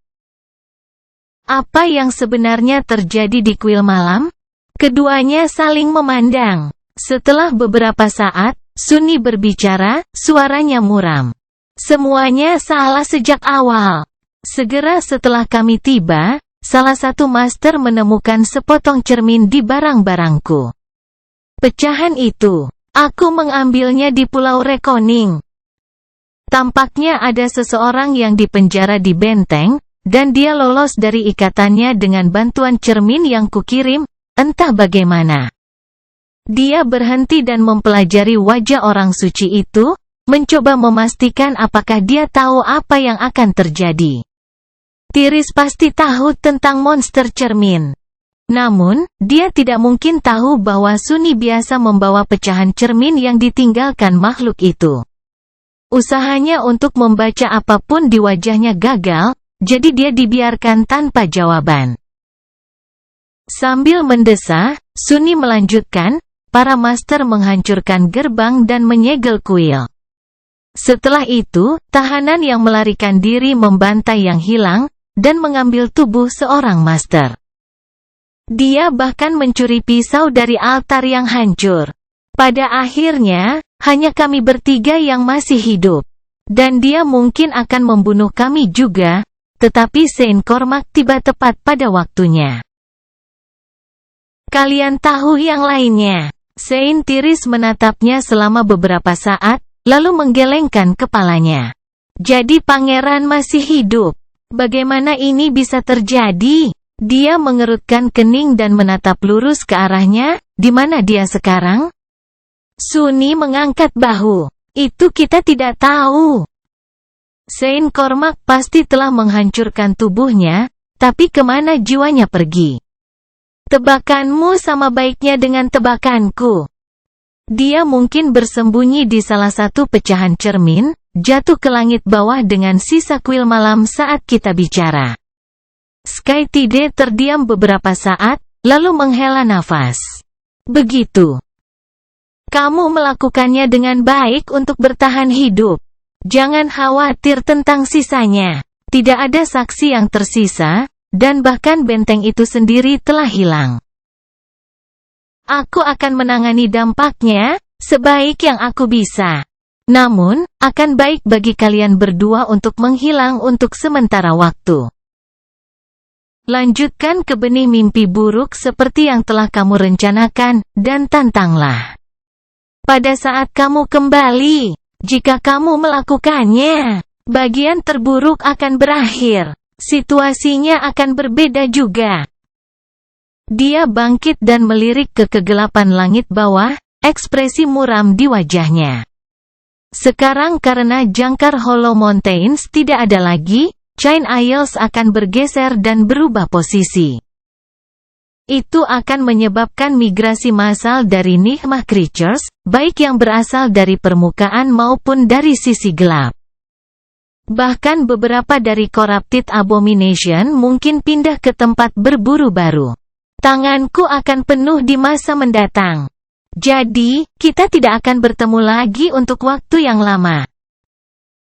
S1: Apa yang sebenarnya terjadi di kuil malam? Keduanya saling memandang. Setelah beberapa saat, Sunny berbicara, suaranya muram. Semuanya salah sejak awal. Segera setelah kami tiba, salah satu master menemukan sepotong cermin di barang-barangku. Pecahan itu, aku mengambilnya di Pulau Reckoning. Tampaknya ada seseorang yang dipenjara di benteng, dan dia lolos dari ikatannya dengan bantuan cermin yang kukirim, entah bagaimana. Dia berhenti dan mempelajari wajah orang suci itu, mencoba memastikan apakah dia tahu apa yang akan terjadi. Tiris pasti tahu tentang monster cermin. Namun, dia tidak mungkin tahu bahwa Sunny biasa membawa pecahan cermin yang ditinggalkan makhluk itu. Usahanya untuk membaca apapun di wajahnya gagal, jadi dia dibiarkan tanpa jawaban. Sambil mendesah, Sunny melanjutkan, para master menghancurkan gerbang dan menyegel kuil. Setelah itu, tahanan yang melarikan diri membantai yang hilang, dan mengambil tubuh seorang master. Dia bahkan mencuri pisau dari altar yang hancur. Pada akhirnya, hanya kami bertiga yang masih hidup. Dan dia mungkin akan membunuh kami juga, tetapi Saint Cormac tiba tepat pada waktunya. Kalian tahu yang lainnya. Saint Tiris menatapnya selama beberapa saat, lalu menggelengkan kepalanya. Jadi pangeran masih hidup. Bagaimana ini bisa terjadi? Dia mengerutkan kening dan menatap lurus ke arahnya, di mana dia sekarang? Sunny mengangkat bahu. Itu kita tidak tahu. Saint Cormac pasti telah menghancurkan tubuhnya, tapi kemana jiwanya pergi? Tebakanmu sama baiknya dengan tebakanku. Dia mungkin bersembunyi di salah satu pecahan cermin, jatuh ke langit bawah dengan sisa kuil malam saat kita bicara. Skytide terdiam beberapa saat, lalu menghela nafas. Begitu. Kamu melakukannya dengan baik untuk bertahan hidup. Jangan khawatir tentang sisanya. Tidak ada saksi yang tersisa, dan bahkan benteng itu sendiri telah hilang. Aku akan menangani dampaknya, sebaik yang aku bisa. Namun, akan baik bagi kalian berdua untuk menghilang untuk sementara waktu. Lanjutkan ke benih mimpi buruk seperti yang telah kamu rencanakan, dan tantanglah. Pada saat kamu kembali, jika kamu melakukannya, bagian terburuk akan berakhir. Situasinya akan berbeda juga. Dia bangkit dan melirik ke kegelapan langit bawah, ekspresi muram di wajahnya. Sekarang karena jangkar Hollow Mountains tidak ada lagi, Chain Isles akan bergeser dan berubah posisi. Itu akan menyebabkan migrasi massal dari Nigma Creatures, baik yang berasal dari permukaan maupun dari sisi gelap. Bahkan beberapa dari Corrupted Abomination mungkin pindah ke tempat berburu baru. Tanganku akan penuh di masa mendatang. Jadi, kita tidak akan bertemu lagi untuk waktu yang lama.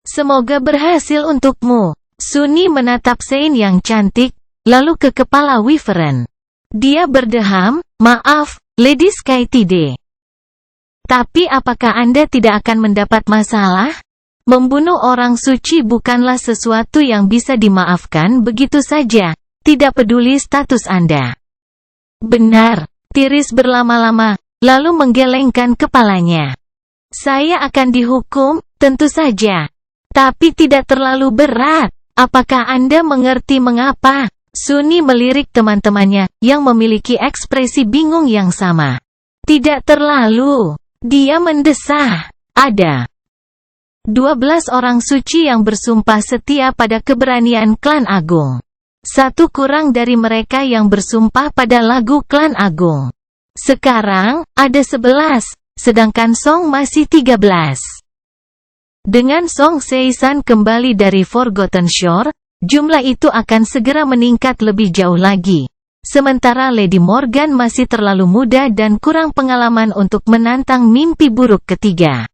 S1: Semoga berhasil untukmu. Sunny menatap Sein yang cantik, lalu ke kepala Wyvern. Dia berdeham, "Maaf, Lady Skytide. Tapi apakah Anda tidak akan mendapat masalah? Membunuh orang suci bukanlah sesuatu yang bisa dimaafkan begitu saja, tidak peduli status Anda." "Benar." Tiris berlama-lama, lalu menggelengkan kepalanya. "Saya akan dihukum, tentu saja. Tapi tidak terlalu berat. Apakah Anda mengerti mengapa?" Sunny melirik teman-temannya, yang memiliki ekspresi bingung yang sama. "Tidak terlalu." Dia mendesah. "Ada 12 orang suci yang bersumpah setia pada keberanian klan agung. Satu kurang dari mereka yang bersumpah pada lagu klan agung. Sekarang, ada 11, sedangkan Song masih 13. Dengan Song Seisan kembali dari Forgotten Shore, jumlah itu akan segera meningkat lebih jauh lagi. Sementara Lady Morgan masih terlalu muda dan kurang pengalaman untuk menantang mimpi buruk ketiga.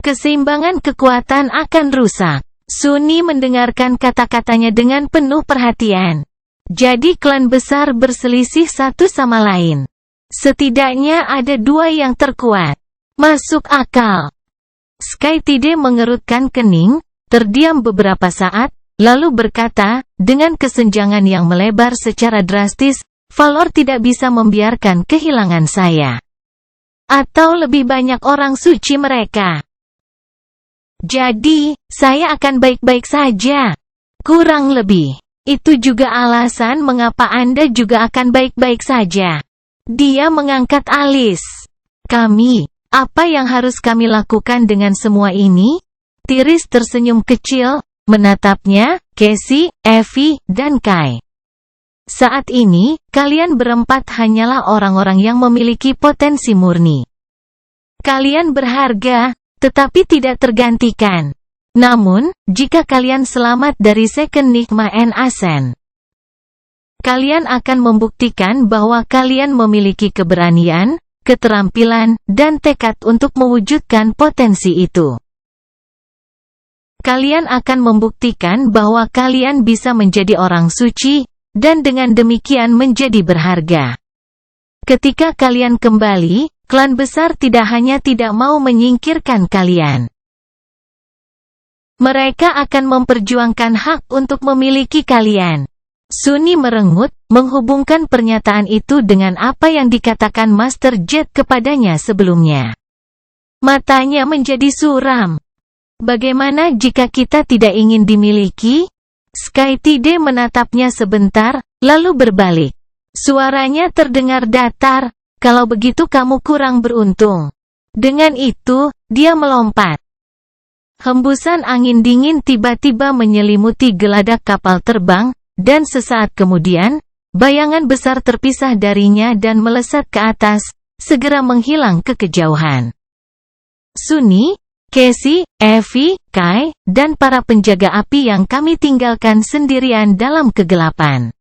S1: Keseimbangan kekuatan akan rusak." Sunny mendengarkan kata-katanya dengan penuh perhatian. Jadi klan besar berselisih satu sama lain. Setidaknya ada 2 yang terkuat. Masuk akal. Skytide mengerutkan kening, terdiam beberapa saat, lalu berkata, dengan kesenjangan yang melebar secara drastis, "Valor tidak bisa membiarkan kehilangan saya. Atau lebih banyak orang suci mereka. Jadi, saya akan baik-baik saja. Kurang lebih. Itu juga alasan mengapa Anda juga akan baik-baik saja." Dia mengangkat alis. "Kami, apa yang harus kami lakukan dengan semua ini?" Tiris tersenyum kecil, menatapnya, Cassie, Evie, dan Kai. "Saat ini, kalian berempat hanyalah orang-orang yang memiliki potensi murni. Kalian berharga, tetapi tidak tergantikan. Namun, jika kalian selamat dari Second Nigma and Ascent, kalian akan membuktikan bahwa kalian memiliki keberanian, keterampilan, dan tekad untuk mewujudkan potensi itu. Kalian akan membuktikan bahwa kalian bisa menjadi orang suci, dan dengan demikian menjadi berharga. Ketika kalian kembali, klan besar tidak hanya tidak mau menyingkirkan kalian. Mereka akan memperjuangkan hak untuk memiliki kalian." Sunny merengut, menghubungkan pernyataan itu dengan apa yang dikatakan Master Jet kepadanya sebelumnya. Matanya menjadi suram. "Bagaimana jika kita tidak ingin dimiliki?" Skytide menatapnya sebentar, lalu berbalik. Suaranya terdengar datar, "Kalau begitu kamu kurang beruntung." Dengan itu, dia melompat. Hembusan angin dingin tiba-tiba menyelimuti geladak kapal terbang, dan sesaat kemudian, bayangan besar terpisah darinya dan melesat ke atas, segera menghilang ke kejauhan. Sunny, Cassie, Evie, Kai, dan para penjaga api yang kami tinggalkan sendirian dalam kegelapan.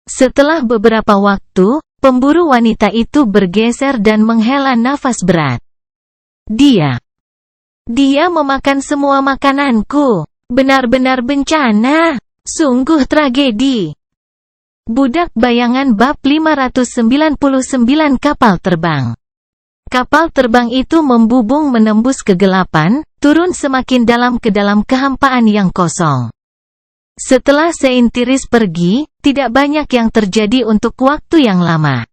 S1: Setelah beberapa waktu, pemburu wanita itu bergeser dan menghela nafas berat. Dia memakan semua makananku. Benar-benar bencana. Sungguh tragedi." Budak Bayangan Bab 599 Kapal Terbang. Kapal terbang itu membubung menembus kegelapan, turun semakin dalam ke dalam kehampaan yang kosong. Setelah Sein Tiris pergi, tidak banyak yang terjadi untuk waktu yang lama.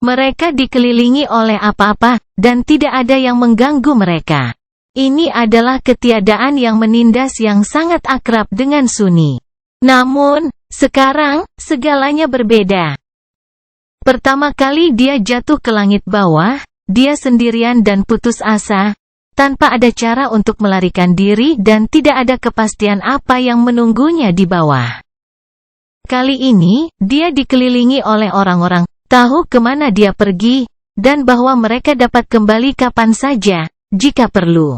S1: Mereka dikelilingi oleh apa-apa, dan tidak ada yang mengganggu mereka. Ini adalah ketiadaan yang menindas yang sangat akrab dengan Sunny. Namun, sekarang, segalanya berbeda. Pertama kali dia jatuh ke langit bawah, dia sendirian dan putus asa, tanpa ada cara untuk melarikan diri dan tidak ada kepastian apa yang menunggunya di bawah. Kali ini, dia dikelilingi oleh orang-orang, tahu kemana dia pergi, dan bahwa mereka dapat kembali kapan saja, jika perlu.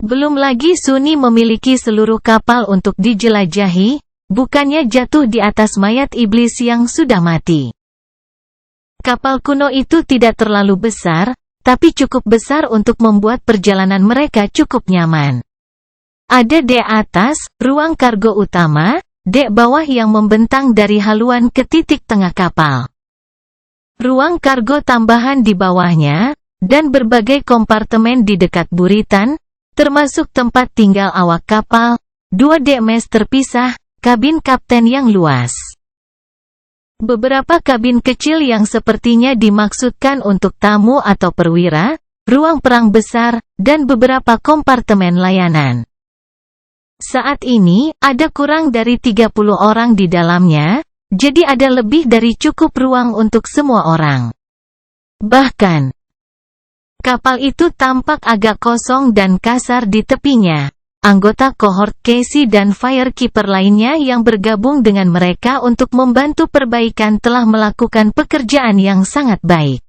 S1: Belum lagi Sunny memiliki seluruh kapal untuk dijelajahi, bukannya jatuh di atas mayat iblis yang sudah mati. Kapal kuno itu tidak terlalu besar, tapi cukup besar untuk membuat perjalanan mereka cukup nyaman. Ada dek atas, ruang kargo utama, dek bawah yang membentang dari haluan ke titik tengah kapal. Ruang kargo tambahan di bawahnya, dan berbagai kompartemen di dekat buritan, termasuk tempat tinggal awak kapal, 2 dek mes terpisah, kabin kapten yang luas. Beberapa kabin kecil yang sepertinya dimaksudkan untuk tamu atau perwira, ruang perang besar, dan beberapa kompartemen layanan. Saat ini, ada kurang dari 30 orang di dalamnya, jadi ada lebih dari cukup ruang untuk semua orang. Bahkan, kapal itu tampak agak kosong dan kasar di tepinya. Anggota kohort Casey dan firekeeper lainnya yang bergabung dengan mereka untuk membantu perbaikan telah melakukan pekerjaan yang sangat baik.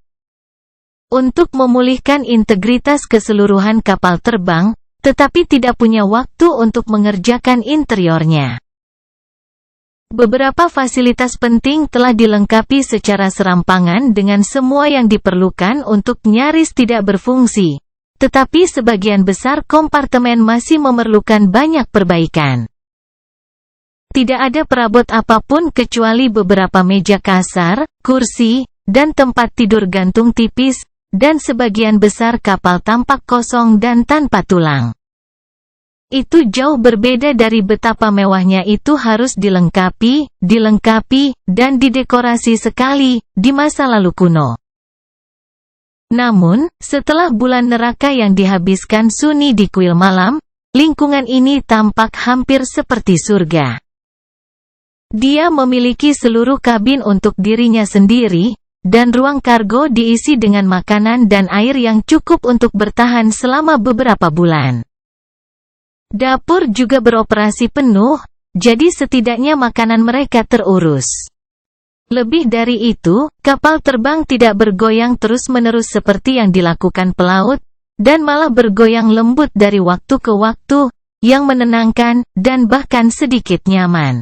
S1: Untuk memulihkan integritas keseluruhan kapal terbang, tetapi tidak punya waktu untuk mengerjakan interiornya. Beberapa fasilitas penting telah dilengkapi secara serampangan dengan semua yang diperlukan untuk nyaris tidak berfungsi, tetapi sebagian besar kompartemen masih memerlukan banyak perbaikan. Tidak ada perabot apapun kecuali beberapa meja kasar, kursi, dan tempat tidur gantung tipis, dan sebagian besar kapal tampak kosong dan tanpa tulang. Itu jauh berbeda dari betapa mewahnya itu harus dilengkapi, dan didekorasi sekali, di masa lalu kuno. Namun, setelah bulan neraka yang dihabiskan Sunny di kuil malam, lingkungan ini tampak hampir seperti surga. Dia memiliki seluruh kabin untuk dirinya sendiri, dan ruang kargo diisi dengan makanan dan air yang cukup untuk bertahan selama beberapa bulan. Dapur juga beroperasi penuh, jadi setidaknya makanan mereka terurus. Lebih dari itu, kapal terbang tidak bergoyang terus-menerus seperti yang dilakukan pelaut, dan malah bergoyang lembut dari waktu ke waktu, yang menenangkan, dan bahkan sedikit nyaman.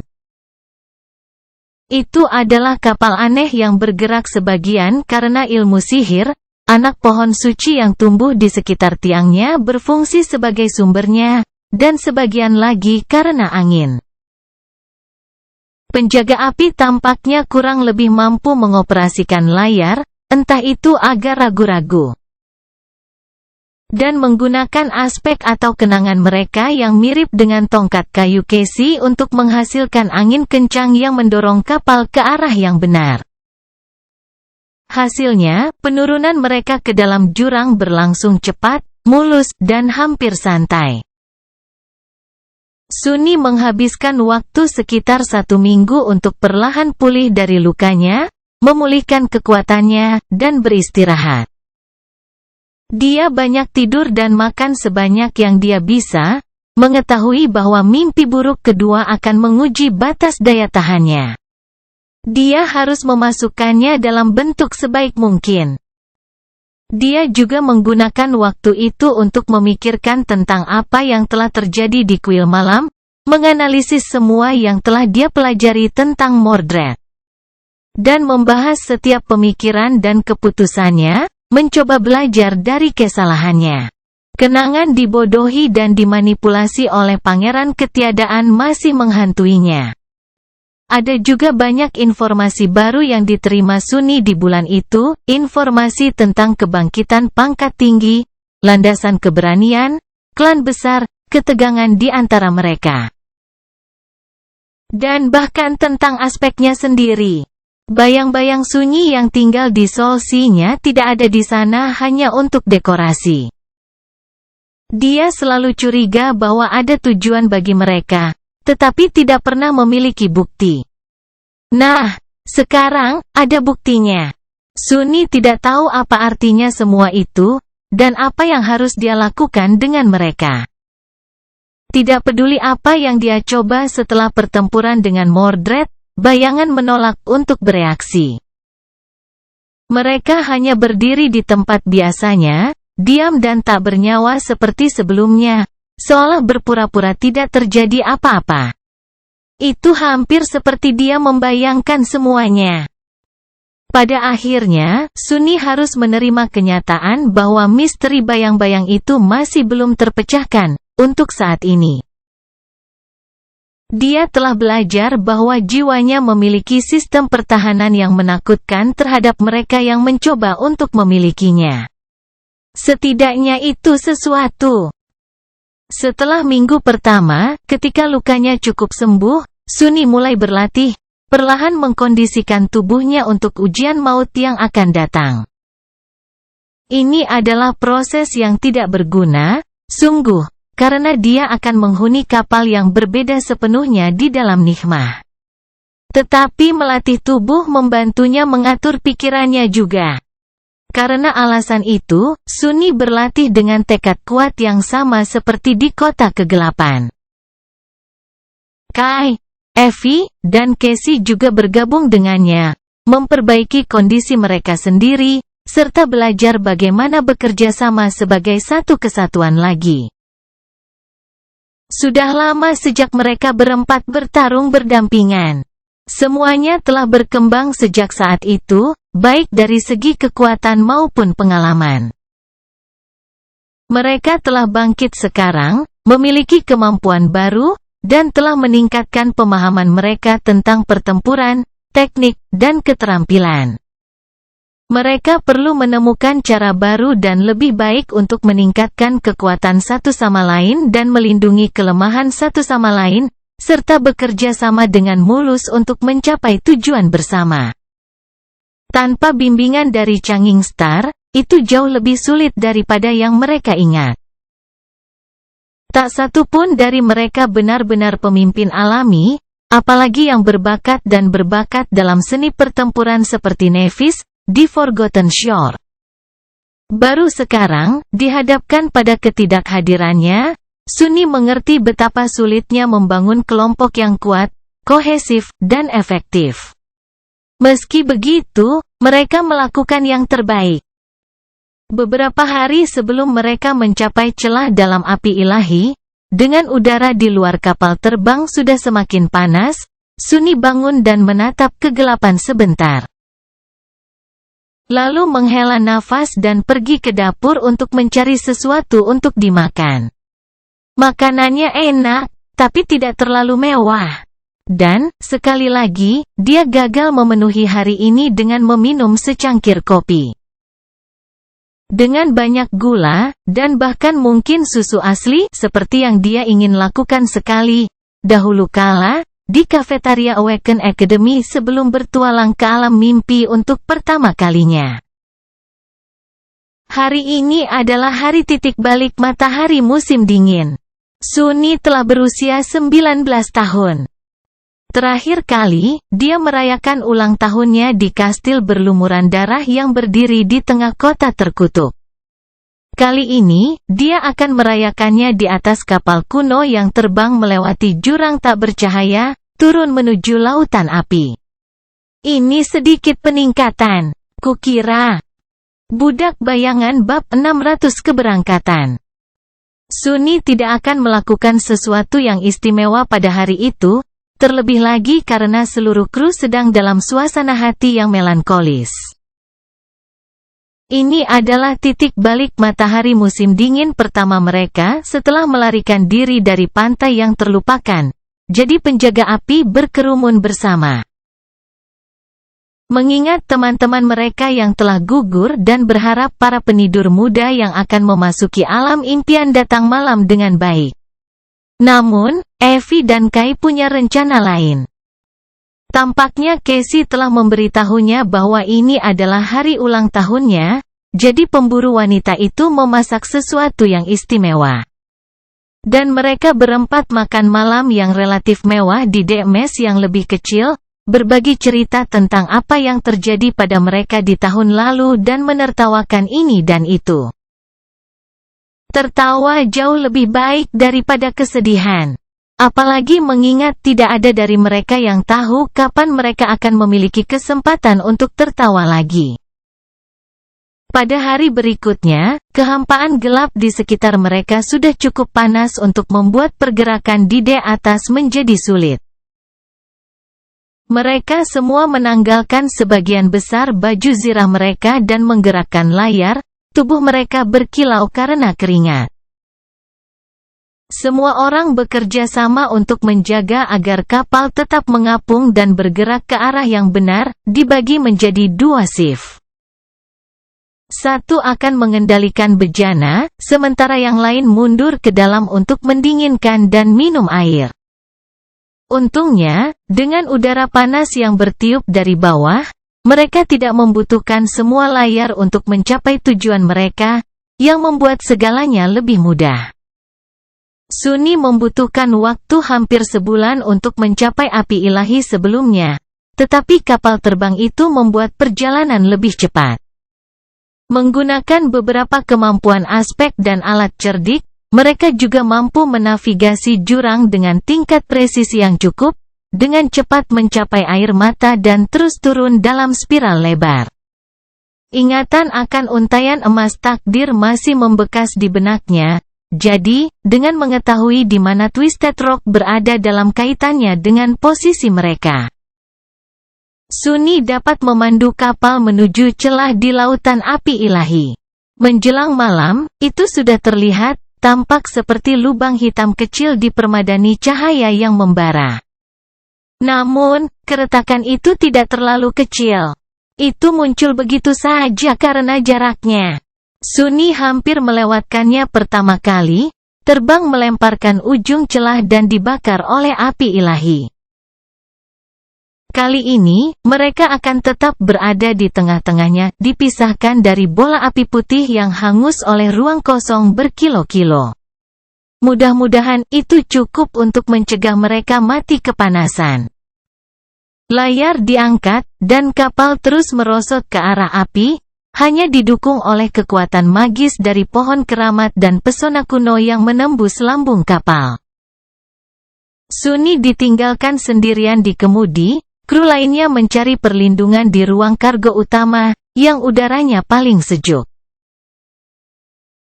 S1: Itu adalah kapal aneh yang bergerak sebagian karena ilmu sihir, anak pohon suci yang tumbuh di sekitar tiangnya berfungsi sebagai sumbernya, dan sebagian lagi karena angin. Penjaga api tampaknya kurang lebih mampu mengoperasikan layar, entah itu agak ragu-ragu. Dan menggunakan aspek atau kenangan mereka yang mirip dengan tongkat kayu Casey untuk menghasilkan angin kencang yang mendorong kapal ke arah yang benar. Hasilnya, penurunan mereka ke dalam jurang berlangsung cepat, mulus, dan hampir santai. Sunny menghabiskan waktu sekitar 1 minggu untuk perlahan pulih dari lukanya, memulihkan kekuatannya, dan beristirahat. Dia banyak tidur dan makan sebanyak yang dia bisa, mengetahui bahwa mimpi buruk kedua akan menguji batas daya tahannya. Dia harus memasukkannya dalam bentuk sebaik mungkin. Dia juga menggunakan waktu itu untuk memikirkan tentang apa yang telah terjadi di kuil malam, menganalisis semua yang telah dia pelajari tentang Mordred, dan membahas setiap pemikiran dan keputusannya, mencoba belajar dari kesalahannya. Kenangan dibodohi dan dimanipulasi oleh pangeran ketiadaan masih menghantuinya. Ada juga banyak informasi baru yang diterima Sunny di bulan itu, informasi tentang kebangkitan pangkat tinggi, landasan keberanian, klan besar, ketegangan di antara mereka. Dan bahkan tentang aspeknya sendiri. Bayang-bayang Sunny yang tinggal di Soul Sea-nya tidak ada di sana hanya untuk dekorasi. Dia selalu curiga bahwa ada tujuan bagi mereka, tetapi tidak pernah memiliki bukti. Nah, sekarang, ada buktinya. Sunny tidak tahu apa artinya semua itu, dan apa yang harus dia lakukan dengan mereka. Tidak peduli apa yang dia coba setelah pertempuran dengan Mordred, bayangan menolak untuk bereaksi. Mereka hanya berdiri di tempat biasanya, diam dan tak bernyawa seperti sebelumnya, seolah berpura-pura tidak terjadi apa-apa. Itu hampir seperti dia membayangkan semuanya. Pada akhirnya, Sunny harus menerima kenyataan bahwa misteri bayang-bayang itu masih belum terpecahkan, untuk saat ini. Dia telah belajar bahwa jiwanya memiliki sistem pertahanan yang menakutkan terhadap mereka yang mencoba untuk memilikinya. Setidaknya itu sesuatu. Setelah minggu pertama, ketika lukanya cukup sembuh, Sunni mulai berlatih, perlahan mengkondisikan tubuhnya untuk ujian maut yang akan datang. Ini adalah proses yang tidak berguna, sungguh, karena dia akan menghuni kapal yang berbeda sepenuhnya di dalam nikmah. Tetapi melatih tubuh membantunya mengatur pikirannya juga. Karena alasan itu, Sunni berlatih dengan tekad kuat yang sama seperti di kota kegelapan. Kai, Effie, dan Casey juga bergabung dengannya, memperbaiki kondisi mereka sendiri, serta belajar bagaimana bekerja sama sebagai satu kesatuan lagi. Sudah lama sejak mereka berempat bertarung berdampingan. Semuanya telah berkembang sejak saat itu, baik dari segi kekuatan maupun pengalaman. Mereka telah bangkit sekarang, memiliki kemampuan baru, dan telah meningkatkan pemahaman mereka tentang pertempuran, teknik, dan keterampilan. Mereka perlu menemukan cara baru dan lebih baik untuk meningkatkan kekuatan satu sama lain dan melindungi kelemahan satu sama lain, serta bekerja sama dengan mulus untuk mencapai tujuan bersama. Tanpa bimbingan dari Changing Star, itu jauh lebih sulit daripada yang mereka ingat. Tak satu pun dari mereka benar-benar pemimpin alami, apalagi yang berbakat dan berbakat dalam seni pertempuran seperti Nevis, di Forgotten Shore. Baru sekarang, dihadapkan pada ketidakhadirannya, Sunni mengerti betapa sulitnya membangun kelompok yang kuat, kohesif, dan efektif. Meski begitu, mereka melakukan yang terbaik. Beberapa hari sebelum mereka mencapai celah dalam api ilahi, dengan udara di luar kapal terbang sudah semakin panas, Sunni bangun dan menatap kegelapan sebentar. Lalu menghela nafas dan pergi ke dapur untuk mencari sesuatu untuk dimakan. Makanannya enak, tapi tidak terlalu mewah. Dan, sekali lagi, dia gagal memenuhi hari ini dengan meminum secangkir kopi. Dengan banyak gula, dan bahkan mungkin susu asli, seperti yang dia ingin lakukan sekali, dahulu kala, di kafetaria Awaken Academy sebelum bertualang ke alam mimpi untuk pertama kalinya. Hari ini adalah hari titik balik matahari musim dingin. Sunni telah berusia 19 tahun. Terakhir kali, dia merayakan ulang tahunnya di kastil berlumuran darah yang berdiri di tengah kota terkutuk. Kali ini, dia akan merayakannya di atas kapal kuno yang terbang melewati jurang tak bercahaya, turun menuju lautan api. Ini sedikit peningkatan, kukira. Budak Bayangan bab 600 keberangkatan. Sunni tidak akan melakukan sesuatu yang istimewa pada hari itu, terlebih lagi karena seluruh kru sedang dalam suasana hati yang melankolis. Ini adalah titik balik matahari musim dingin pertama mereka setelah melarikan diri dari pantai yang terlupakan. Jadi penjaga api berkerumun bersama. Mengingat teman-teman mereka yang telah gugur dan berharap para penidur muda yang akan memasuki alam impian datang malam dengan baik. Namun, Effie dan Kai punya rencana lain. Tampaknya Casey telah memberitahunya bahwa ini adalah hari ulang tahunnya, jadi pemburu wanita itu memasak sesuatu yang istimewa. Dan mereka berempat makan malam yang relatif mewah di dek mes yang lebih kecil, berbagi cerita tentang apa yang terjadi pada mereka di tahun lalu dan menertawakan ini dan itu. Tertawa jauh lebih baik daripada kesedihan. Apalagi mengingat tidak ada dari mereka yang tahu kapan mereka akan memiliki kesempatan untuk tertawa lagi. Pada hari berikutnya, kehampaan gelap di sekitar mereka sudah cukup panas untuk membuat pergerakan di dek atas menjadi sulit. Mereka semua menanggalkan sebagian besar baju zirah mereka dan menggerakkan layar, tubuh mereka berkilau karena keringat. Semua orang bekerja sama untuk menjaga agar kapal tetap mengapung dan bergerak ke arah yang benar, dibagi menjadi 2 shift. Satu akan mengendalikan bejana, sementara yang lain mundur ke dalam untuk mendinginkan dan minum air. Untungnya, dengan udara panas yang bertiup dari bawah, mereka tidak membutuhkan semua layar untuk mencapai tujuan mereka, yang membuat segalanya lebih mudah. Sunni membutuhkan waktu hampir sebulan untuk mencapai api ilahi sebelumnya, tetapi kapal terbang itu membuat perjalanan lebih cepat. Menggunakan beberapa kemampuan aspek dan alat cerdik, mereka juga mampu menavigasi jurang dengan tingkat presisi yang cukup, dengan cepat mencapai air mata dan terus turun dalam spiral lebar. Ingatan akan untaian emas takdir masih membekas di benaknya. Jadi, dengan mengetahui di mana Twisted Rock berada dalam kaitannya dengan posisi mereka, Sunni dapat memandu kapal menuju celah di lautan api ilahi. Menjelang malam, itu sudah terlihat, tampak seperti lubang hitam kecil di permadani cahaya yang membara. Namun, keretakan itu tidak terlalu kecil. Itu muncul begitu saja karena jaraknya. Sunni hampir melewatkannya pertama kali, terbang melemparkan ujung celah dan dibakar oleh api ilahi. Kali ini, mereka akan tetap berada di tengah-tengahnya, dipisahkan dari bola api putih yang hangus oleh ruang kosong berkilo-kilo. Mudah-mudahan itu cukup untuk mencegah mereka mati kepanasan. Layar diangkat, dan kapal terus merosot ke arah api, hanya didukung oleh kekuatan magis dari pohon keramat dan pesona kuno yang menembus lambung kapal. Sunni ditinggalkan sendirian di kemudi, kru lainnya mencari perlindungan di ruang kargo utama, yang udaranya paling sejuk.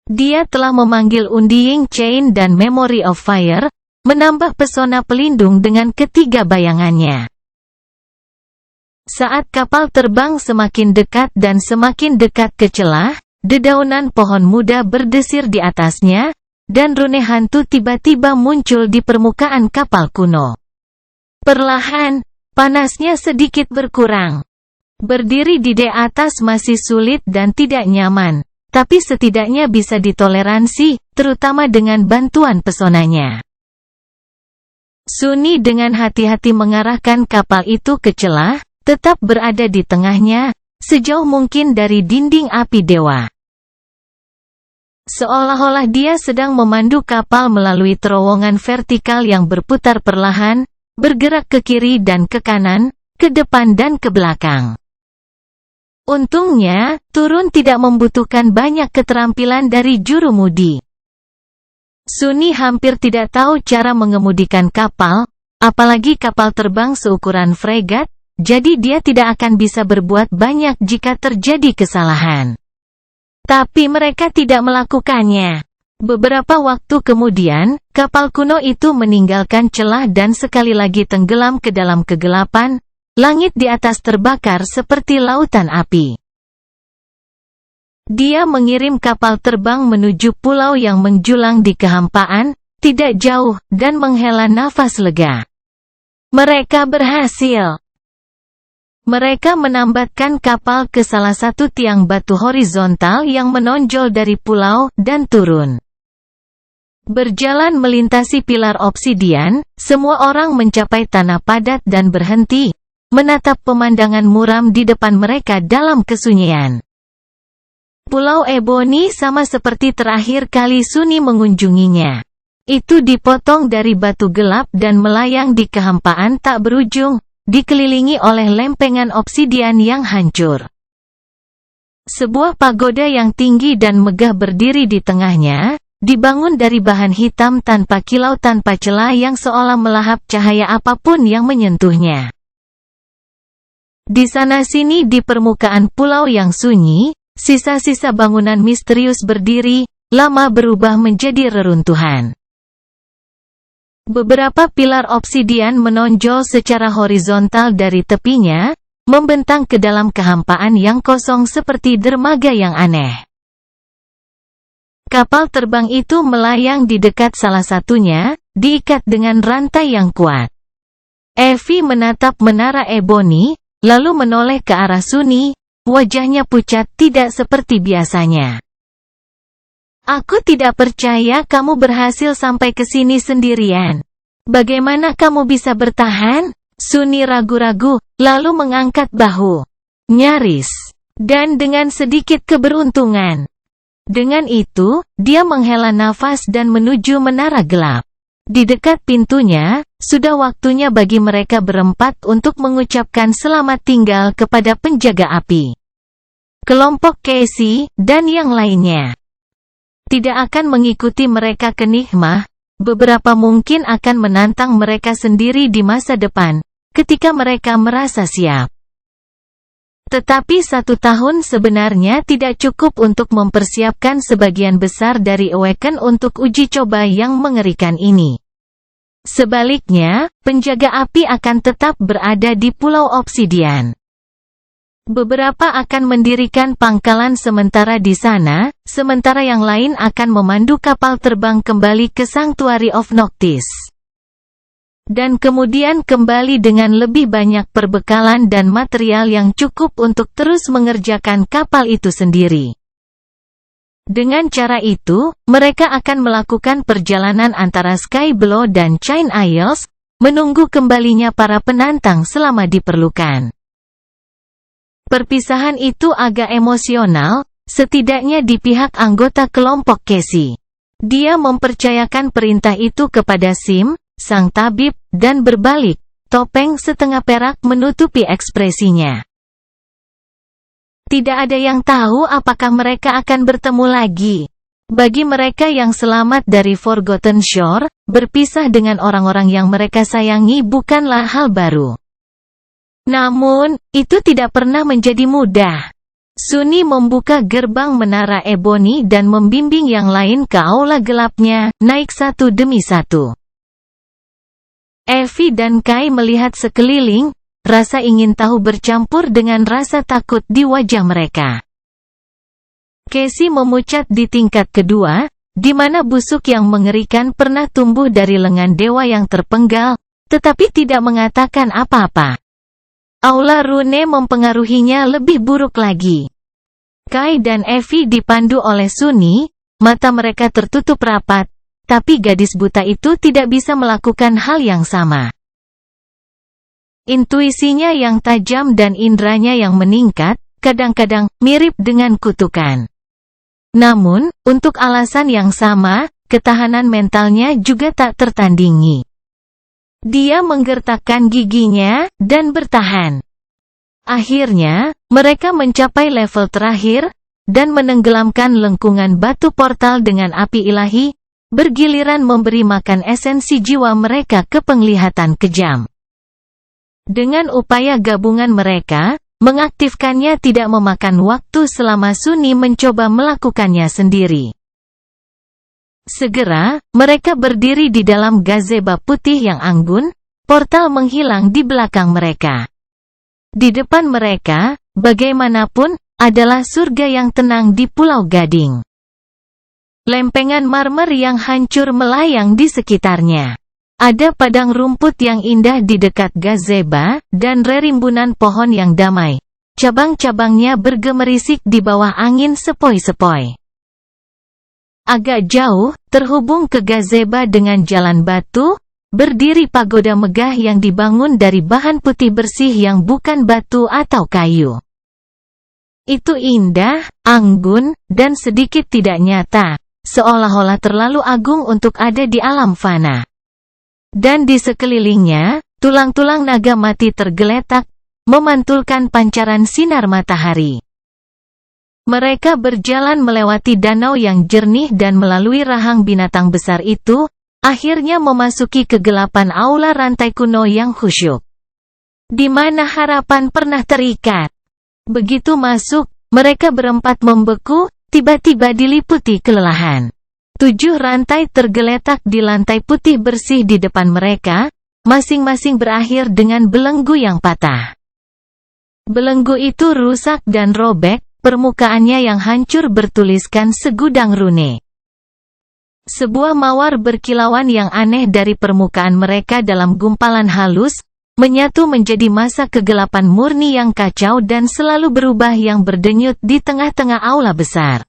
S1: Dia telah memanggil Undying Chain dan Memory of Fire, menambah pesona pelindung dengan ketiga bayangannya. Saat kapal terbang semakin dekat dan semakin dekat ke celah, dedaunan pohon muda berdesir di atasnya, dan rune hantu tiba-tiba muncul di permukaan kapal kuno. Perlahan, panasnya sedikit berkurang. Berdiri di atas masih sulit dan tidak nyaman, tapi setidaknya bisa ditoleransi, terutama dengan bantuan pesonanya. Sunni dengan hati-hati mengarahkan kapal itu ke celah, tetap berada di tengahnya, sejauh mungkin dari dinding api dewa. Seolah-olah dia sedang memandu kapal melalui terowongan vertikal yang berputar perlahan, bergerak ke kiri dan ke kanan, ke depan dan ke belakang. Untungnya, turun tidak membutuhkan banyak keterampilan dari jurumudi. Sunni hampir tidak tahu cara mengemudikan kapal, apalagi kapal terbang seukuran fregat, jadi dia tidak akan bisa berbuat banyak jika terjadi kesalahan. Tapi mereka tidak melakukannya. Beberapa waktu kemudian, kapal kuno itu meninggalkan celah dan sekali lagi tenggelam ke dalam kegelapan, langit di atas terbakar seperti lautan api. Dia mengirim kapal terbang menuju pulau yang menjulang di kehampaan, tidak jauh, dan menghela nafas lega. Mereka berhasil. Mereka menambatkan kapal ke salah satu tiang batu horizontal yang menonjol dari pulau, dan turun. Berjalan melintasi pilar obsidian, semua orang mencapai tanah padat dan berhenti, menatap pemandangan muram di depan mereka dalam kesunyian. Pulau Ebony sama seperti terakhir kali Sunni mengunjunginya. Itu dipotong dari batu gelap dan melayang di kehampaan tak berujung, dikelilingi oleh lempengan obsidian yang hancur. Sebuah pagoda yang tinggi dan megah berdiri di tengahnya, dibangun dari bahan hitam tanpa kilau tanpa celah yang seolah melahap cahaya apapun yang menyentuhnya. Di sana-sini di permukaan pulau yang sunyi, sisa-sisa bangunan misterius berdiri, lama berubah menjadi reruntuhan. Beberapa pilar obsidian menonjol secara horizontal dari tepinya, membentang ke dalam kehampaan yang kosong seperti dermaga yang aneh. Kapal terbang itu melayang di dekat salah satunya, diikat dengan rantai yang kuat. Evie menatap menara eboni, lalu menoleh ke arah Sunny, wajahnya pucat tidak seperti biasanya. Aku tidak percaya kamu berhasil sampai ke sini sendirian. Bagaimana kamu bisa bertahan? Sunny ragu-ragu, lalu mengangkat bahu. Nyaris. Dan dengan sedikit keberuntungan. Dengan itu, dia menghela nafas dan menuju menara gelap. Di dekat pintunya, sudah waktunya bagi mereka berempat untuk mengucapkan selamat tinggal kepada penjaga api. Kelompok Casey, dan yang lainnya. Tidak akan mengikuti mereka ke Nigma, beberapa mungkin akan menantang mereka sendiri di masa depan, ketika mereka merasa siap. Tetapi 1 tahun sebenarnya tidak cukup untuk mempersiapkan sebagian besar dari Awaken untuk uji coba yang mengerikan ini. Sebaliknya, penjaga api akan tetap berada di Pulau Obsidian. Beberapa akan mendirikan pangkalan sementara di sana, sementara yang lain akan memandu kapal terbang kembali ke Sanctuary of Noctis. Dan kemudian kembali dengan lebih banyak perbekalan dan material yang cukup untuk terus mengerjakan kapal itu sendiri. Dengan cara itu, mereka akan melakukan perjalanan antara Sky Below dan Chain Isles, menunggu kembalinya para penantang selama diperlukan. Perpisahan itu agak emosional, setidaknya di pihak anggota kelompok Casey. Dia mempercayakan perintah itu kepada Sim, sang tabib, dan berbalik, topeng setengah perak menutupi ekspresinya. Tidak ada yang tahu apakah mereka akan bertemu lagi. Bagi mereka yang selamat dari Forgotten Shore, berpisah dengan orang-orang yang mereka sayangi bukanlah hal baru. Namun, itu tidak pernah menjadi mudah. Sunny membuka gerbang menara eboni dan membimbing yang lain ke aula gelapnya, naik satu demi satu. Evie dan Kai melihat sekeliling, rasa ingin tahu bercampur dengan rasa takut di wajah mereka. Casey memucat di tingkat kedua, di mana busuk yang mengerikan pernah tumbuh dari lengan dewa yang terpenggal, tetapi tidak mengatakan apa-apa. Aula rune mempengaruhinya lebih buruk lagi. Kai dan Evie dipandu oleh Sunny, mata mereka tertutup rapat, tapi gadis buta itu tidak bisa melakukan hal yang sama. Intuisinya yang tajam dan indranya yang meningkat, kadang-kadang mirip dengan kutukan. Namun, untuk alasan yang sama, ketahanan mentalnya juga tak tertandingi. Dia menggertakkan giginya, dan bertahan. Akhirnya, mereka mencapai level terakhir, dan menenggelamkan lengkungan batu portal dengan api ilahi, bergiliran memberi makan esensi jiwa mereka ke penglihatan kejam. Dengan upaya gabungan mereka, mengaktifkannya tidak memakan waktu selama Sunny mencoba melakukannya sendiri. Segera, mereka berdiri di dalam gazebo putih yang anggun, portal menghilang di belakang mereka. Di depan mereka, bagaimanapun, adalah surga yang tenang di Pulau Gading. Lempengan marmer yang hancur melayang di sekitarnya. Ada padang rumput yang indah di dekat gazebo, dan rerimbunan pohon yang damai. Cabang-cabangnya bergemerisik di bawah angin sepoi-sepoi. Agak jauh, terhubung ke gazebo dengan jalan batu, berdiri pagoda megah yang dibangun dari bahan putih bersih yang bukan batu atau kayu. Itu indah, anggun, dan sedikit tidak nyata, seolah-olah terlalu agung untuk ada di alam fana. Dan di sekelilingnya, tulang-tulang naga mati tergeletak, memantulkan pancaran sinar matahari. Mereka berjalan melewati danau yang jernih dan melalui rahang binatang besar itu, akhirnya memasuki kegelapan aula rantai kuno yang khusyuk. Di mana harapan pernah terikat. Begitu masuk, mereka berempat membeku, tiba-tiba diliputi kelelahan. 7 rantai tergeletak di lantai putih bersih di depan mereka, masing-masing berakhir dengan belenggu yang patah. Belenggu itu rusak dan robek, permukaannya yang hancur bertuliskan segudang rune. Sebuah mawar berkilauan yang aneh dari permukaan mereka dalam gumpalan halus, menyatu menjadi masa kegelapan murni yang kacau dan selalu berubah yang berdenyut di tengah-tengah aula besar.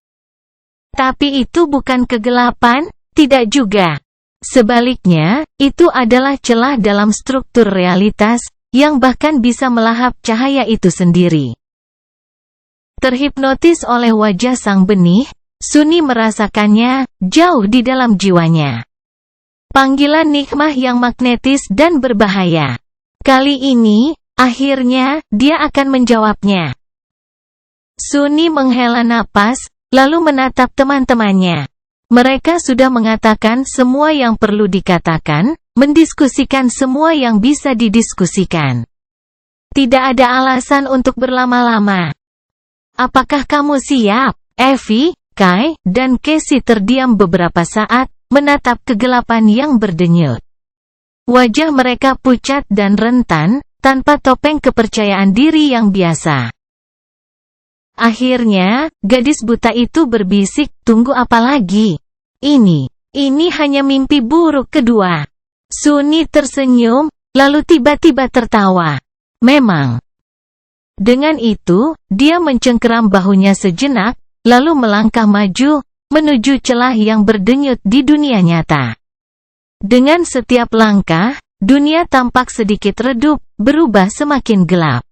S1: Tapi itu bukan kegelapan, tidak juga. Sebaliknya, itu adalah celah dalam struktur realitas, yang bahkan bisa melahap cahaya itu sendiri. Terhipnotis oleh wajah sang benih, Sunni merasakannya, jauh di dalam jiwanya. Panggilan nikmah yang magnetis dan berbahaya. Kali ini, akhirnya, dia akan menjawabnya. Sunni menghela napas, lalu menatap teman-temannya. Mereka sudah mengatakan semua yang perlu dikatakan, mendiskusikan semua yang bisa didiskusikan. Tidak ada alasan untuk berlama-lama. Apakah kamu siap? Evie, Kai, dan Casey terdiam beberapa saat, menatap kegelapan yang berdenyut. Wajah mereka pucat dan rentan, tanpa topeng kepercayaan diri yang biasa. Akhirnya, gadis buta itu berbisik, tunggu apa lagi? Ini hanya mimpi buruk kedua. Sunni tersenyum, lalu tiba-tiba tertawa. Memang. Dengan itu, dia mencengkeram bahunya sejenak, lalu melangkah maju, menuju celah yang berdenyut di dunia nyata. Dengan setiap langkah, dunia tampak sedikit redup, berubah semakin gelap.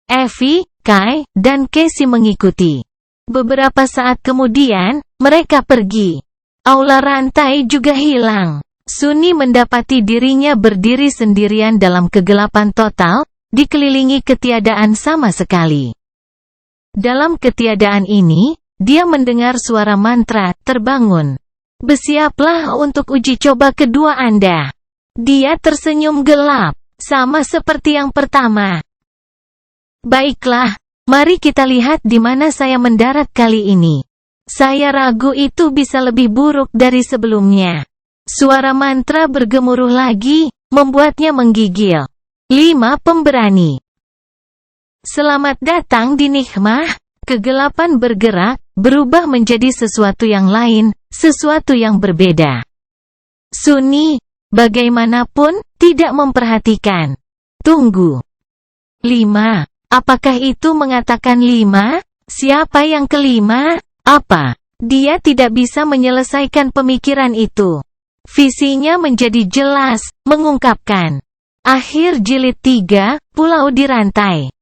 S1: Evie, Kai, dan Casey mengikuti. Beberapa saat kemudian, mereka pergi. Aula rantai juga hilang. Sunni mendapati dirinya berdiri sendirian dalam kegelapan total, dikelilingi ketiadaan sama sekali. Dalam ketiadaan ini, dia mendengar suara mantra, terbangun. Bersiaplah untuk uji coba kedua Anda. Dia tersenyum gelap, sama seperti yang pertama. Baiklah, mari kita lihat di mana saya mendarat kali ini. Saya ragu itu bisa lebih buruk dari sebelumnya. Suara mantra bergemuruh lagi, membuatnya menggigil. 5 pemberani. Selamat datang di nikmah. Kegelapan bergerak, berubah menjadi sesuatu yang lain, sesuatu yang berbeda. Sunni, bagaimanapun, tidak memperhatikan. Tunggu. 5. Apakah itu mengatakan 5? Siapa yang kelima? Apa? Dia tidak bisa menyelesaikan pemikiran itu. Visinya menjadi jelas, mengungkapkan. Akhir jilid 3, Pulau di Rantai.